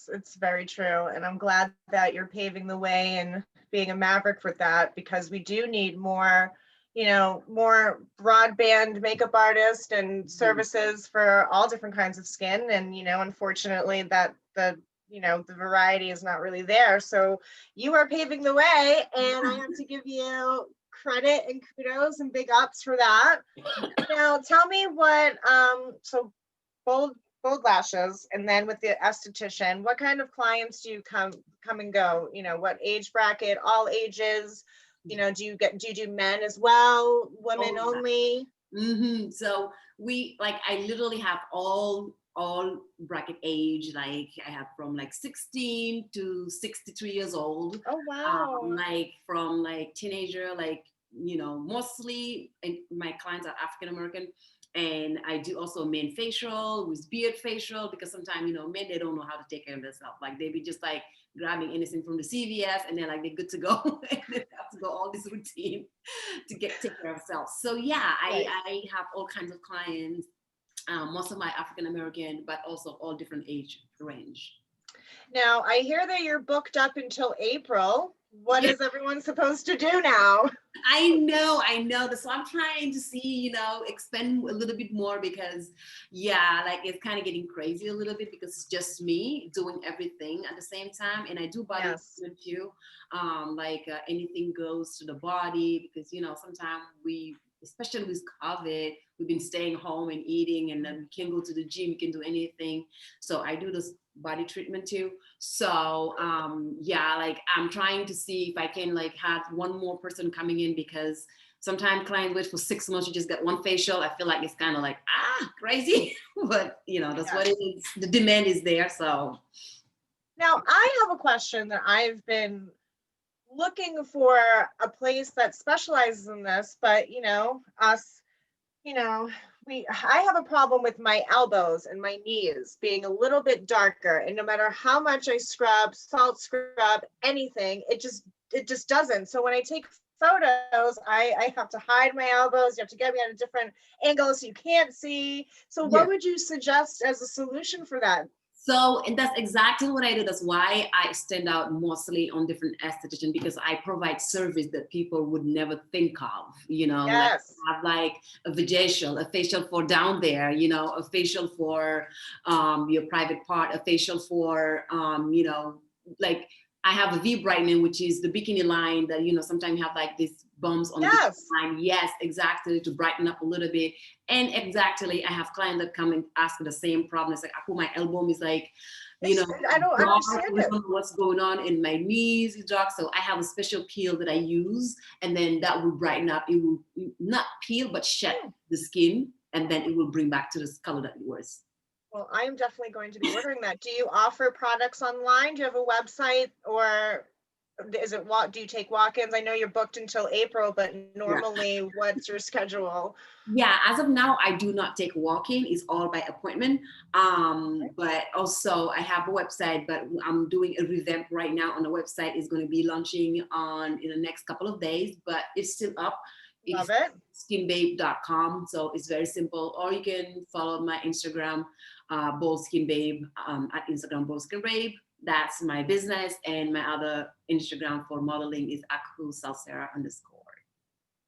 It's very true. And I'm glad that you're paving the way and being a maverick with that, because we do need more, more broadband makeup artists and services for all different kinds of skin. And, unfortunately that the variety is not really there. So you are paving the way, and I have to give you credit and kudos and big ups for that. Now tell me what, so bold lashes, and then with the esthetician, what kind of clients do you come and go? What age bracket? All ages? Do you do men as well? Women only? So I literally have all bracket age. Like I have from like 16 to 63 years old. Oh wow! Like from like teenager, like mostly my clients are African American. And I do also men facial with beard facial, because sometimes, men, they don't know how to take care of themselves. Like they be just like grabbing anything from the CVS and they're like, they're good to go. And they have to go all this routine to take care of themselves. So yeah, I have all kinds of clients, most of my African American, but also all different age range. Now I hear that you're booked up until April. What is everyone supposed to do now? I know. So I'm trying to see, expand a little bit more because, like it's kind of getting crazy a little bit because it's just me doing everything at the same time. And I do body treatment too. Anything goes to the body because, sometimes especially with COVID, we've been staying home and eating, and then we can't go to the gym, we can do anything. So I do this body treatment too. So I'm trying to see if I can have one more person coming in, because sometimes clients wait for 6 months to just get one facial. I feel like it's kind of crazy, but that's what it is. The demand is there. So now I have a question that I've been looking for a place that specializes in this, but us, I have a problem with my elbows and my knees being a little bit darker, and no matter how much I scrub, salt scrub, anything, it just doesn't. So when I take photos, I have to hide my elbows. You have to get me at a different angle so you can't see. So what would you suggest as a solution for that? So, and that's exactly what I do. That's why I stand out mostly on different esthetician, because I provide service that people would never think of, Yes. like have like a facial for down there, a facial for your private part, a facial for, like I have a V brightening, which is the bikini line that, sometimes you have like these bumps on the line. Yes, exactly, to brighten up a little bit. And exactly, I have clients that come and ask the same problem. It's like, Akou, my elbow is like, I don't understand it. What's going on in my knees is dark. So I have a special peel that I use, and then that will brighten up. It will not peel, but shed the skin, and then it will bring back to this color that it was. Well, I am definitely going to be ordering that. Do you offer products online? Do you have a website, or do you take walk-ins? I know you're booked until April, but normally what's your schedule? Yeah, as of now, I do not take walk-in. It's all by appointment. But also I have a website, but I'm doing a revamp right now on the website. It's going to be launching in the next couple of days, but it's still up. Love it. Skinbabe.com. So it's very simple. Or you can follow my Instagram, Bold Skin Babe, at Instagram, Bold Skin Babe. That's my business. And my other Instagram for modeling is Akou Salsera _.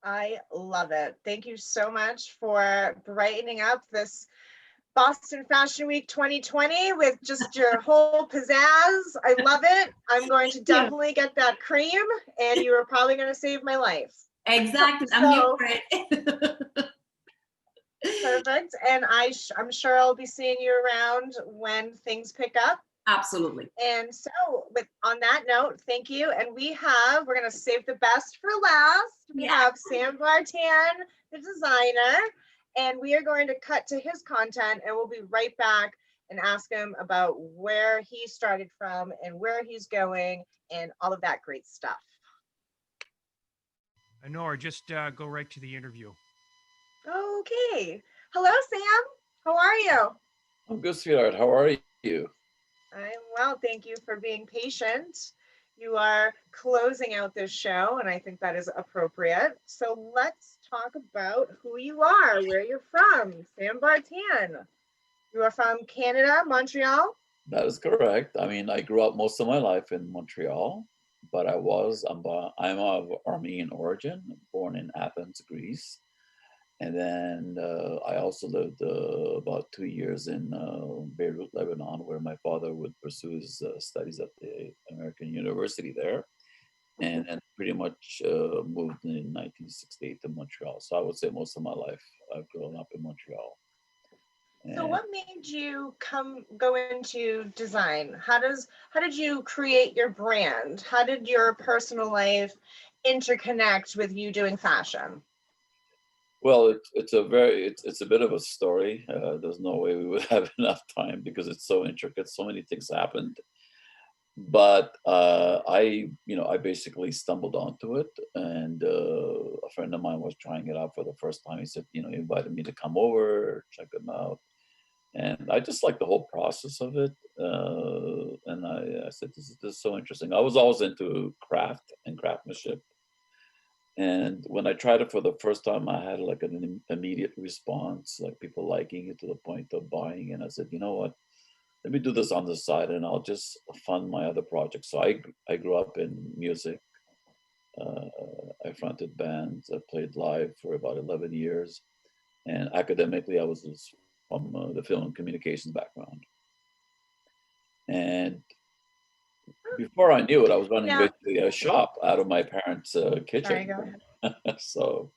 I love it. Thank you so much for brightening up this Boston Fashion Week 2020 with just your whole pizzazz. I love it. I'm going to definitely get that cream, and you are probably going to save my life. Exactly. I'm here for it. Perfect. And I'm sure I'll be seeing you around when things pick up. Absolutely. And so on that note, thank you. And we're going to save the best for last. We have Sam Vartan, the designer, and we are going to cut to his content, and we'll be right back and ask him about where he started from and where he's going and all of that great stuff. Annora, just go right to the interview. Okay. Hello, Sam. How are you? I'm good, sweetheart. How are you? I'm well. Thank you for being patient. You are closing out this show, and I think that is appropriate. So let's talk about who you are, where you're from. Sam Vartan. You are from Canada, Montreal? That is correct. I mean, I grew up most of my life in Montreal, but I'm of Armenian origin, born in Athens, Greece. And then I also lived about 2 years in Beirut, Lebanon, where my father would pursue his studies at the American University there. And then pretty much moved in 1968 to Montreal. So I would say most of my life I've grown up in Montreal. So what made you go into design? How did you create your brand? How did your personal life interconnect with you doing fashion? Well, it's a bit of a story. There's no way we would have enough time because it's so intricate. So many things happened. But I basically stumbled onto it, and a friend of mine was trying it out for the first time. He said, he invited me to come over, check them out. And I just like the whole process of it. And I said, this is so interesting. I was always into craft and craftsmanship. And when I tried it for the first time, I had like an immediate response, like people liking it to the point of buying. And I said, you know what, let me do this on the side and I'll just fund my other projects. So I grew up in music. I fronted bands. I played live for about 11 years. And academically, I was from the film and communications background. And before I knew it, I was running basically a shop out of my parents' kitchen. So,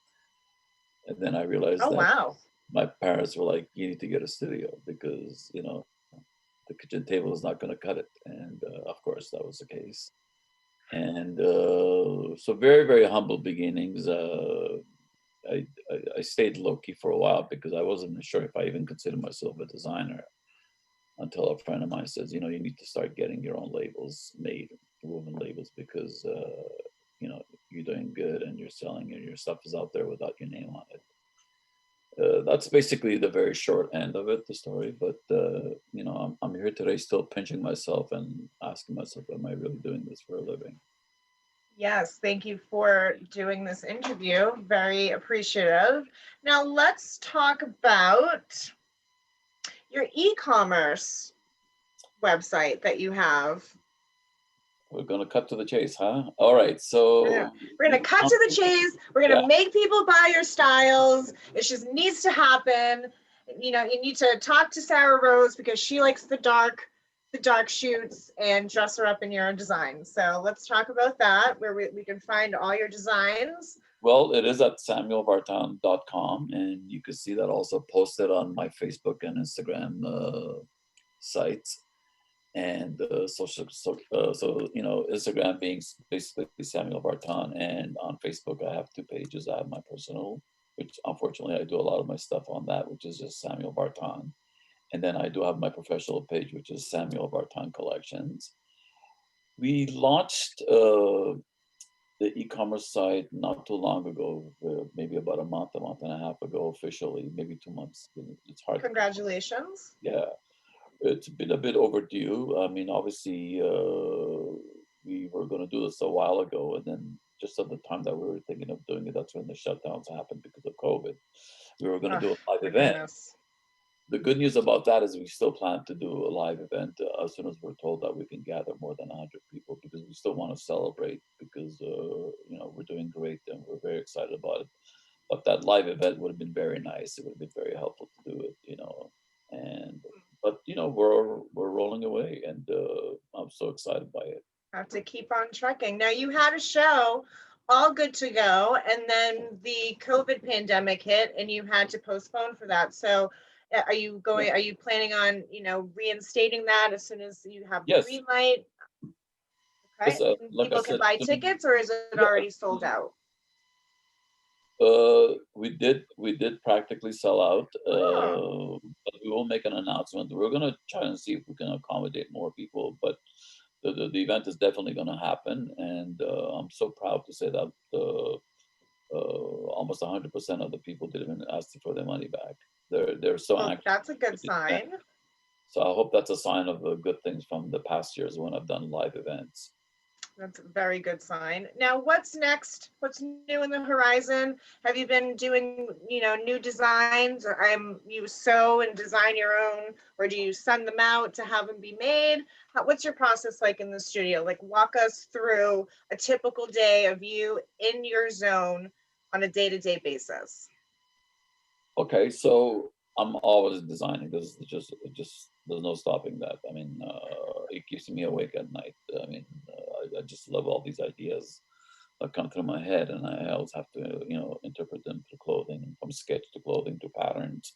and then I realized that my parents were like, you need to get a studio because, the kitchen table is not going to cut it. And of course, that was the case. And so very, very humble beginnings. I stayed low-key for a while because I wasn't sure if I even considered myself a designer until a friend of mine says, you need to start getting your own labels made, woven labels, because you're doing good and you're selling and your stuff is out there without your name on it. That's basically the very short end of it, the story. But I'm here today still pinching myself and asking myself, am I really doing this for a living? Yes, thank you for doing this interview. Very appreciative. Now let's talk about your e-commerce website that you have. We're gonna cut to the chase, huh? All right, so we're gonna cut to the chase. We're gonna make people buy your styles. It just needs to happen. You need to talk to Sara Rose because she likes the dark shoots, and dress her up in your own design. So let's talk about that, where we can find all your designs. Well, it is at samuelvartan.com, and you can see that also posted on my Facebook and Instagram sites. And Instagram being basically Samuel Vartan, and on Facebook I have 2 pages. I have my personal, which unfortunately I do a lot of my stuff on that, which is just Samuel Vartan, and then I do have my professional page, which is Samuel Vartan Collections. We launched the e-commerce site not too long ago, maybe about a month and a half ago officially, maybe 2 months. It's hard. Congratulations. Yeah. It's been a bit overdue. I mean, obviously, we were going to do this a while ago, and then just at the time that we were thinking of doing it, that's when the shutdowns happened because of COVID. We were going to do a live event. Goodness. The good news about that is we still plan to do a live event as soon as we're told that we can gather more than 100 people, because we still want to celebrate, because we're doing great and we're very excited about it. But that live event would have been very nice. It would have been very helpful to do it, But we're rolling away, and I'm so excited by it. Have to keep on trucking. Now you had a show all good to go, and then the COVID pandemic hit, and you had to postpone for that. So, are you planning on reinstating that as soon as you have the green light? Okay, Yes, like people I can said, buy tickets, or is it already sold out? We did practically sell out, but we will make an announcement. We're gonna try and see if we can accommodate more people, but the event is definitely gonna happen, and I'm so proud to say that almost 100% of the people didn't even ask for their money back. They're so anxious. That's a good sign. So I hope that's a sign of good things from the past years when I've done live events. That's a very good sign. Now, what's next? What's new in the horizon? Have you been doing, new designs, or you sew and design your own, or do you send them out to have them be made? What's your process like in the studio? Like, walk us through a typical day of you in your zone on a day-to-day basis. Okay, so I'm always designing. There's no stopping that. I mean, it keeps me awake at night. I mean, I just love all these ideas that come through my head, and I always have to, interpret them to clothing, from sketch to clothing to patterns.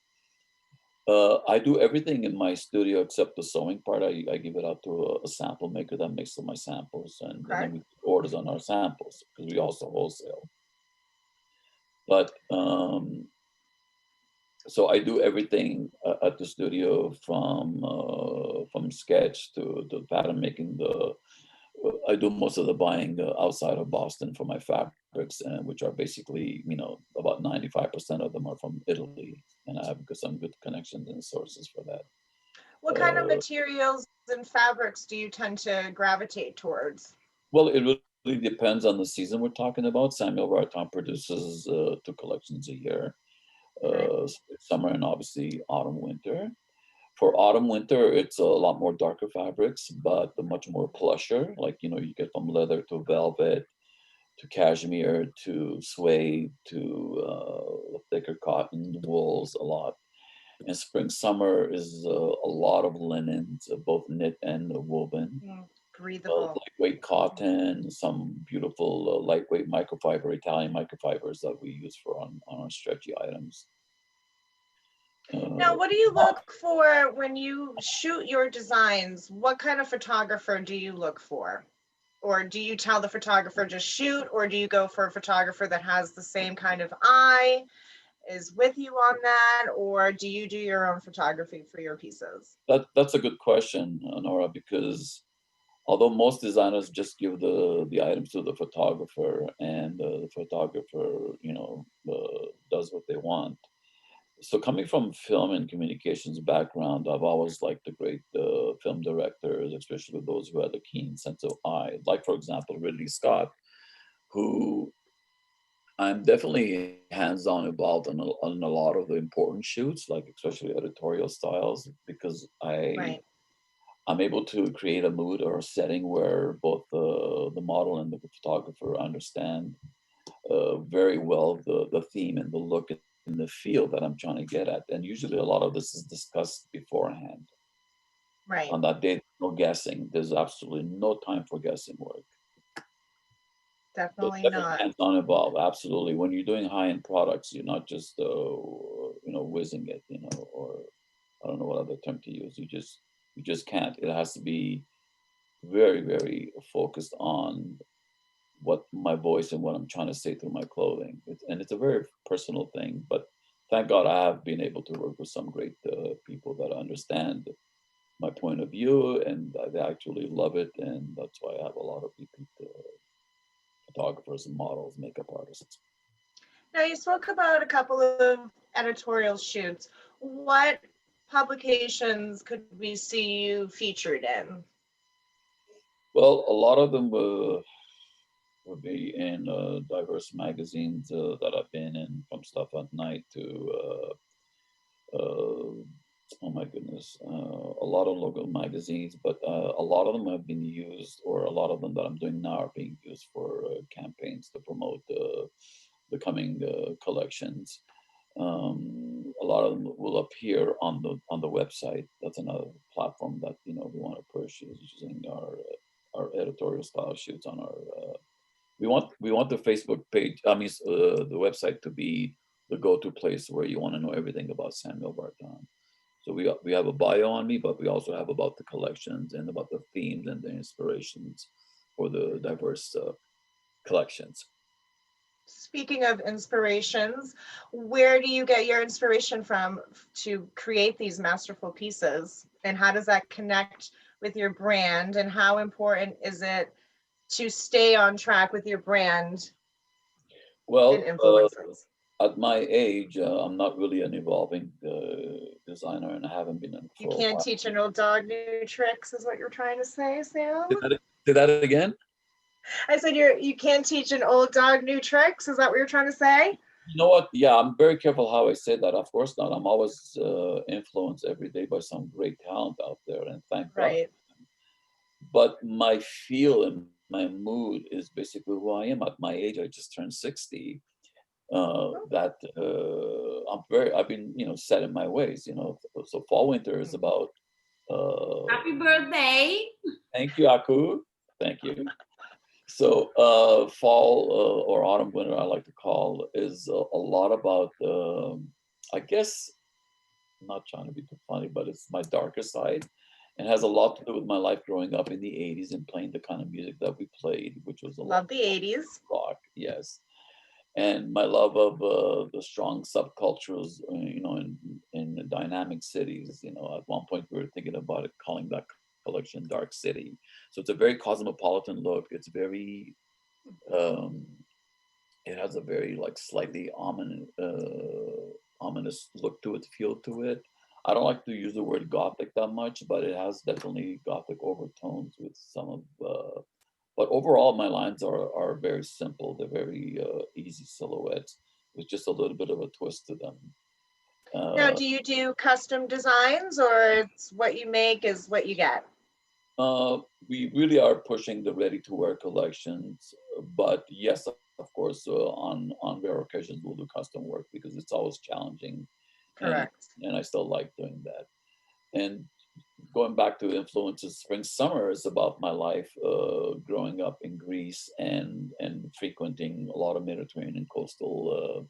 I do everything in my studio except the sewing part. I give it out to a sample maker that makes all my samples, and then we orders on our samples because we also wholesale. But so I do everything at the studio, from sketch to pattern making. I do most of the buying outside of Boston for my fabrics, and which are basically, about 95% of them are from Italy, and I have some good connections and sources for that. What kind of materials and fabrics do you tend to gravitate towards? Well, it really depends on the season we're talking about. Samuel Vartan produces 2 collections a year. Summer and obviously autumn winter. For autumn winter, it's a lot more darker fabrics, but much more plusher. Like, you get from leather to velvet to cashmere to suede to thicker cotton, wools a lot. And spring summer is a lot of linens, both knit and woven. Breathable. Lightweight cotton, some beautiful lightweight microfiber, Italian microfibers that we use on our stretchy items. Now, what do you look for when you shoot your designs? What kind of photographer do you look for? Or do you tell the photographer just shoot, or do you go for a photographer that has the same kind of eye, is with you on that, or do you do your own photography for your pieces? That's a good question, Annora, because although most designers just give the items to the photographer, and the photographer, does what they want. So coming from film and communications background, I've always liked the great film directors, especially those who had a keen sense of eye. Like, for example, Ridley Scott, who I'm definitely hands-on involved on a lot of the important shoots, like especially editorial styles, because I'm able to create a mood or a setting where both the model and the photographer understand very well the theme and the look and the feel that I'm trying to get at. And usually a lot of this is discussed beforehand. Right. On that day, no guessing. There's absolutely no time for guessing work. Definitely So not. hands-on involved, absolutely. When you're doing high-end products, you're not just whizzing it, or I don't know what other term to use. You just can't. It has to be very, very focused on what my voice and what I'm trying to say through my clothing. And it's a very personal thing, but thank God I have been able to work with some great people that understand my point of view, and they actually love it. And that's why I have a lot of repeat photographers and models, makeup artists. Now, you spoke about a couple of editorial shoots. What publications could we see you featured in? Well, a lot of them would be in diverse magazines that I've been in, from Stuff at Night to, oh my goodness, a lot of local magazines, but a lot of them have been used, or a lot of them that I'm doing now are being used for campaigns to promote the coming collections. A lot of them will appear on the website. That's another platform that we want to push, is using our editorial style shoots on our. We want the Facebook page. The website to be the go-to place where you want to know everything about Samuel Vartan. So we have a bio on me, but we also have about the collections and about the themes and the inspirations for the diverse collections. Speaking of inspirations, where do you get your inspiration from to create these masterful pieces? And how does that connect with your brand? And how important is it to stay on track with your brand and influences? At my age, I'm not really an evolving designer, and I haven't been in for You a can't while. teach an old dog new tricks, is what you're trying to say, Sam? Say that again? I said you can't teach an old dog new tricks. Is that what you're trying to say? You know what? Yeah, I'm very careful how I say that. Of course not. I'm always influenced every day by some great talent out there, and thank God. But my feel and my mood is basically who I am. At my age, I just turned 60. I've been set in my ways. So fall winter is about. Happy birthday! Thank you, Akou. Thank you. So fall or autumn, winter, I like to call, is a lot about, I guess, I'm not trying to be too funny, but it's my darker side. It has a lot to do with my life growing up in the 80s and playing the kind of music that we played, which was a lot Love the 80s. Rock, yes. And my love of the strong subcultures, in dynamic cities. At one point we were thinking about calling that collection Dark City. So it's a very cosmopolitan look. It's very, it has a very slightly ominous look to it, feel to it. I don't like to use the word Gothic that much, but it has definitely Gothic overtones with some of, but overall my lines are very simple. They're very easy silhouettes with just a little bit of a twist to them. Now, do you do custom designs, or it's what you make is what you get? We really are pushing the ready-to-wear collections, but yes, of course, on rare occasions we'll do custom work because it's always challenging. Correct. And I still like doing that. And going back to influences, spring summer is about my life growing up in Greece and frequenting a lot of Mediterranean coastal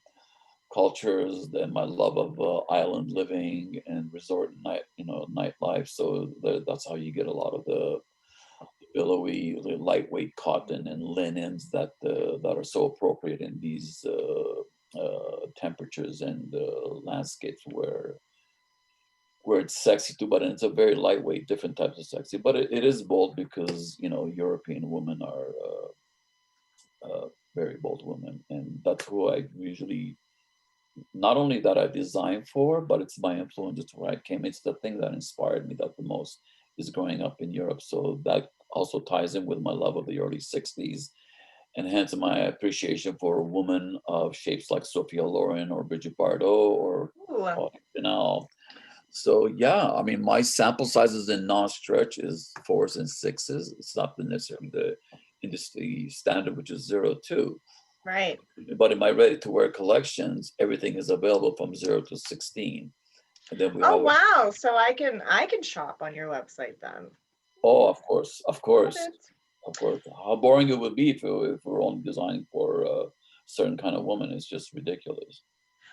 cultures, and my love of island living and resort nightlife. So that's how you get a lot of the billowy, lightweight cotton and linens that are so appropriate in these temperatures and landscapes where where it's sexy too, but it's a very lightweight, different types of sexy. But it is bold because, you know, European women are very bold women, and that's who I usually, not only that I design for, but it's my influence. It's where I came. It's the thing that inspired me that the most is growing up in Europe. So that also ties in with my love of the early 60s, and hence my appreciation for a woman of shapes like Sophia Loren or Brigitte Bardot or Chanel. So yeah, I mean, my sample sizes in non-stretch is 4s and 6s. It's not necessarily the industry standard, which is 0-2. Right. But in my ready-to-wear collections, everything is available from 0 to 16. And then we Oh, always, wow. So I can shop on your website then. oh, of course, of course, of course. How boring it would be if we're only designing for a certain kind of woman. It's just ridiculous.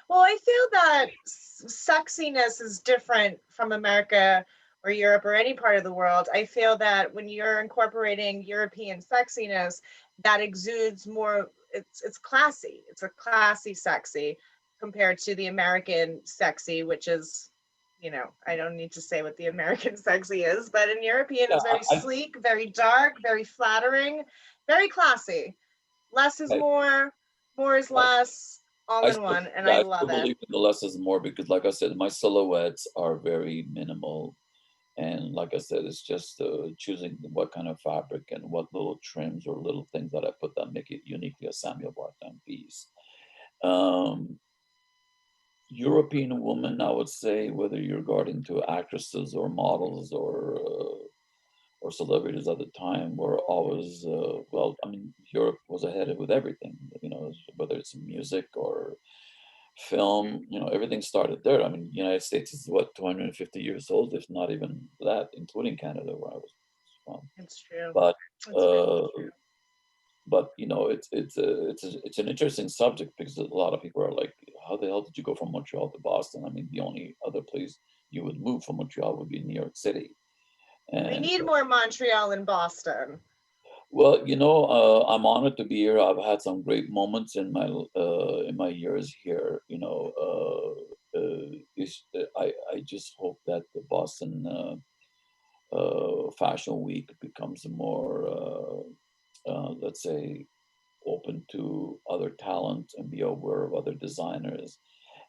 Well, I feel that sexiness is different from America or Europe or any part of the world. I feel that when you're incorporating European sexiness, that exudes more, it's classy. It's a classy sexy compared to the American sexy, which is, you know, I don't need to say what the American sexy is, but in European, it's very sleek, very dark, very flattering, very classy. Less is more is less, all in one, and I love still it. believe in the less is more because, like I said, my silhouettes are very minimal. And like I said, it's just choosing what kind of fabric and what little trims or little things that I put that make it uniquely a Samuel Vartan piece. European woman, I would say, whether you're regarding to actresses or models or celebrities at the time, were always well. I mean, Europe was ahead with everything. You know, whether it's music or film, you know, everything started there. I mean, the United States is what, 250 years old, if not even that, including Canada, where I was from. It's true. But That's really true. but you know, it's an interesting subject because a lot of people are like, how the hell did you go from Montreal to Boston? I mean, the only other place you would move from Montreal would be New York City. We And need more Montreal and Boston. well, you know, I'm honored to be here. I've had some great moments in my years here. You know, I just hope that the Boston Fashion Week becomes more, let's say, open to other talent and be aware of other designers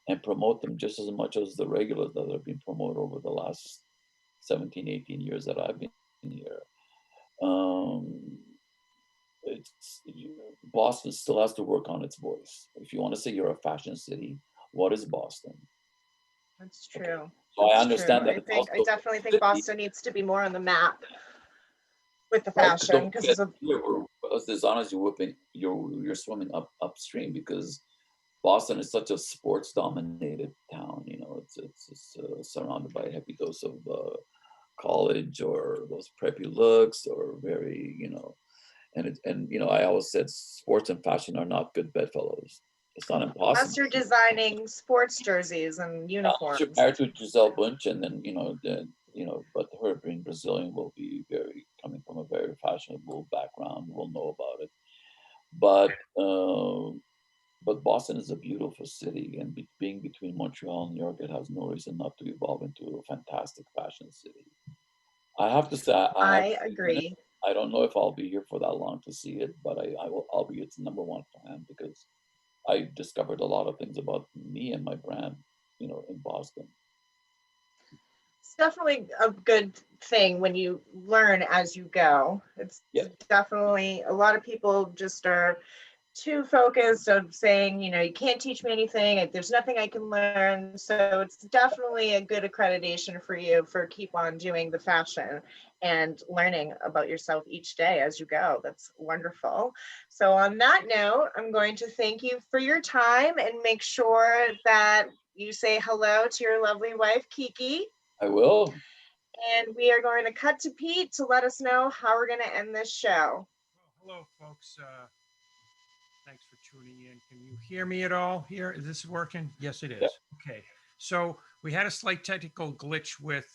and promote them just as much as the regulars that have been promoted over the last 17, 18 years that I've been here. Boston still has to work on its voice. If you want to say you're a fashion city, what is Boston? That's true. So That's I understand true. that. I definitely think Boston needs to be more on the map with the fashion because it's a as designers, you're swimming upstream because Boston is such a sports dominated town. You know, it's surrounded by a heavy dose of college or those preppy looks or very, you know, and you know, I always said sports and fashion are not good bedfellows. It's not impossible. unless you're designing sports jerseys and uniforms. You're married to Giselle Bunch, and then but her being Brazilian will be coming from a very fashionable background. Will know about it, but Boston is a beautiful city, and being between Montreal and New York, it has no reason not to evolve into a fantastic fashion city. I have to say, I agree. I don't know if I'll be here for that long to see it, but I'll be its number one fan because I discovered a lot of things about me and my brand, you know, in Boston. It's definitely a good thing when you learn as you go. It's definitely, a lot of people just are too focused of saying, you know, you can't teach me anything, there's nothing I can learn. So it's definitely a good accreditation for you for keep on doing the fashion and learning about yourself each day as you go. That's wonderful. So on that note, I'm going to thank you for your time and make sure that you say hello to your lovely wife, Kiki. I will. And we are going to cut to Pete to let us know how we're going to end this show. Hello, folks. Thanks for tuning in. Can you hear me at all here? Is this working? Yes, it is. Yeah. Okay. So we had a slight technical glitch with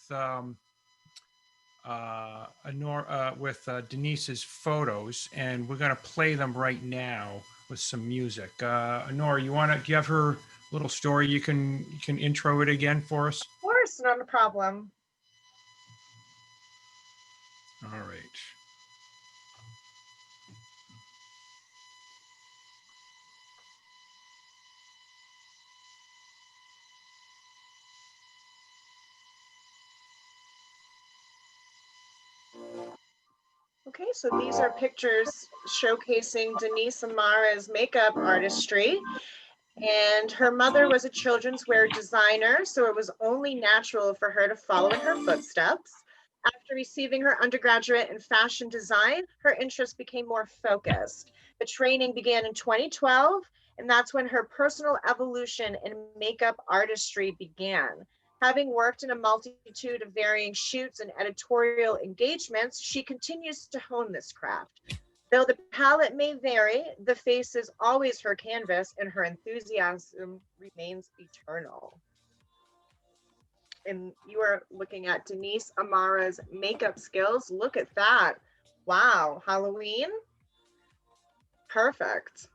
Annora, with Denise's photos, and we're going to play them right now with some music. Annora, do you have her little story? You can intro it again for us? Of course. course, not a problem. All right. Okay, so these are pictures showcasing Denise Amara's makeup artistry. And her mother was a children's wear designer, so it was only natural for her to follow in her footsteps. After receiving her undergraduate in fashion design, her interest became more focused. The training began in 2012, and that's when her personal evolution in makeup artistry began. Having worked in a multitude of varying shoots and editorial engagements, she continues to hone this craft. Though the palette may vary, the face is always her canvas and her enthusiasm remains eternal. And you are looking at Denise Amara's makeup skills. Look at that. Wow, Halloween? Perfect.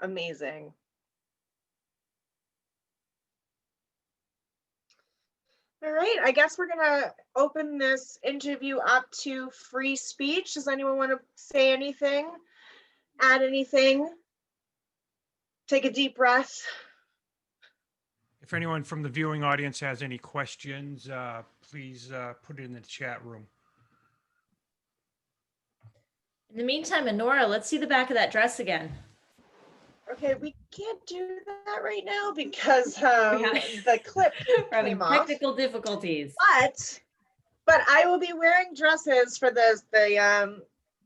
Amazing. All right, I guess we're gonna open this interview up to free speech. Does anyone want to say anything? Add anything? Take a deep breath. If anyone from the viewing audience has any questions, please put it in the chat room. In the meantime, Annora, let's see the back of that dress again. Okay, we can't do that right now because the clip came off. Technical difficulties. But I will be wearing dresses for the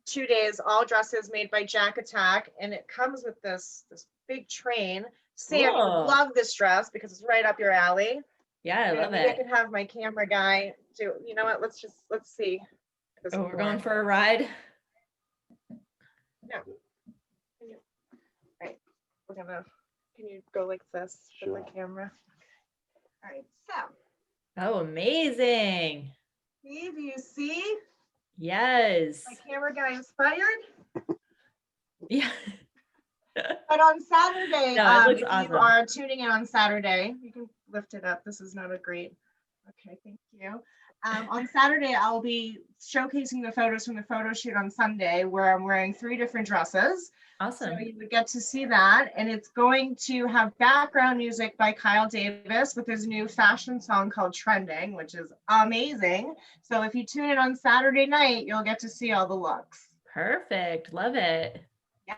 2 days, all dresses made by Jack Attack, and it comes with this big train. Sam, you Cool. would love this dress because it's right up your alley. Yeah, I love Maybe I it. can have my camera guy do. You know what? Let's see. Oh, we're going for a ride. No. Right. We're gonna. Can you go like this with the camera? All right. So. Oh, amazing. See, do you see? Yes. My camera guy inspired. Yeah. But on Saturday, No, it looks if awesome. you are tuning in on Saturday, you can lift it up. This is not a great. Okay, thank you. On Saturday, I'll be showcasing the photos from the photo shoot on Sunday, where I'm wearing 3 different dresses. Awesome. So you would get to see that, and it's going to have background music by Kyle Davis with his new fashion song called Trending, which is amazing. So if you tune in on Saturday night, you'll get to see all the looks. Perfect. Love it. Yeah.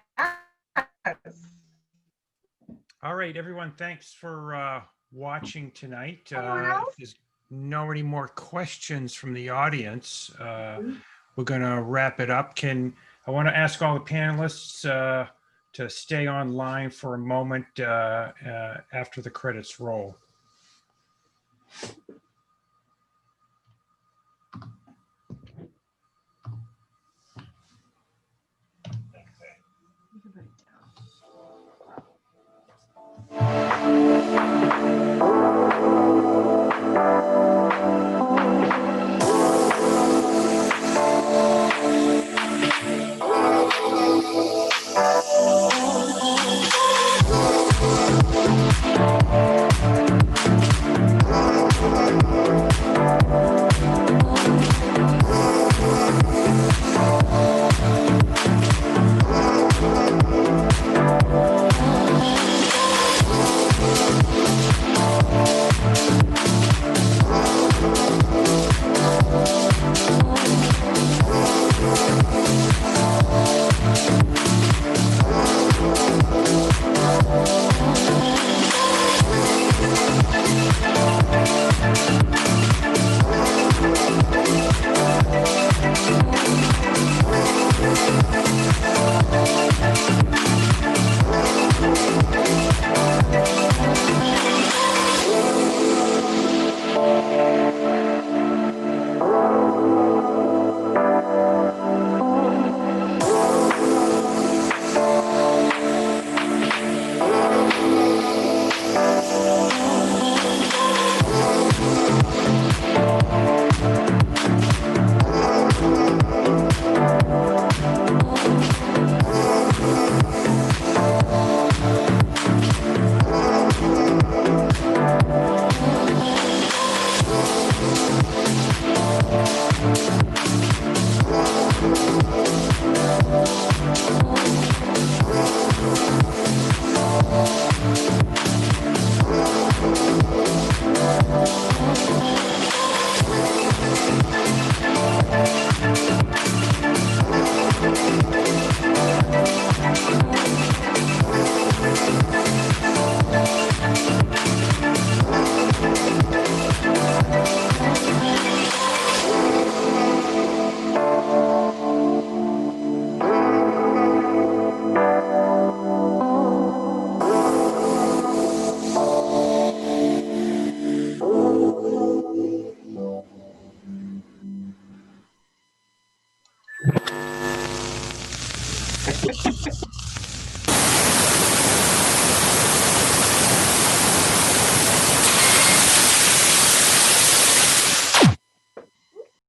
All right, everyone, thanks for watching tonight. Anyone else? If there's no any more questions from the audience, we're going to wrap it up. I want to ask all the panelists to stay online for a moment after the credits roll.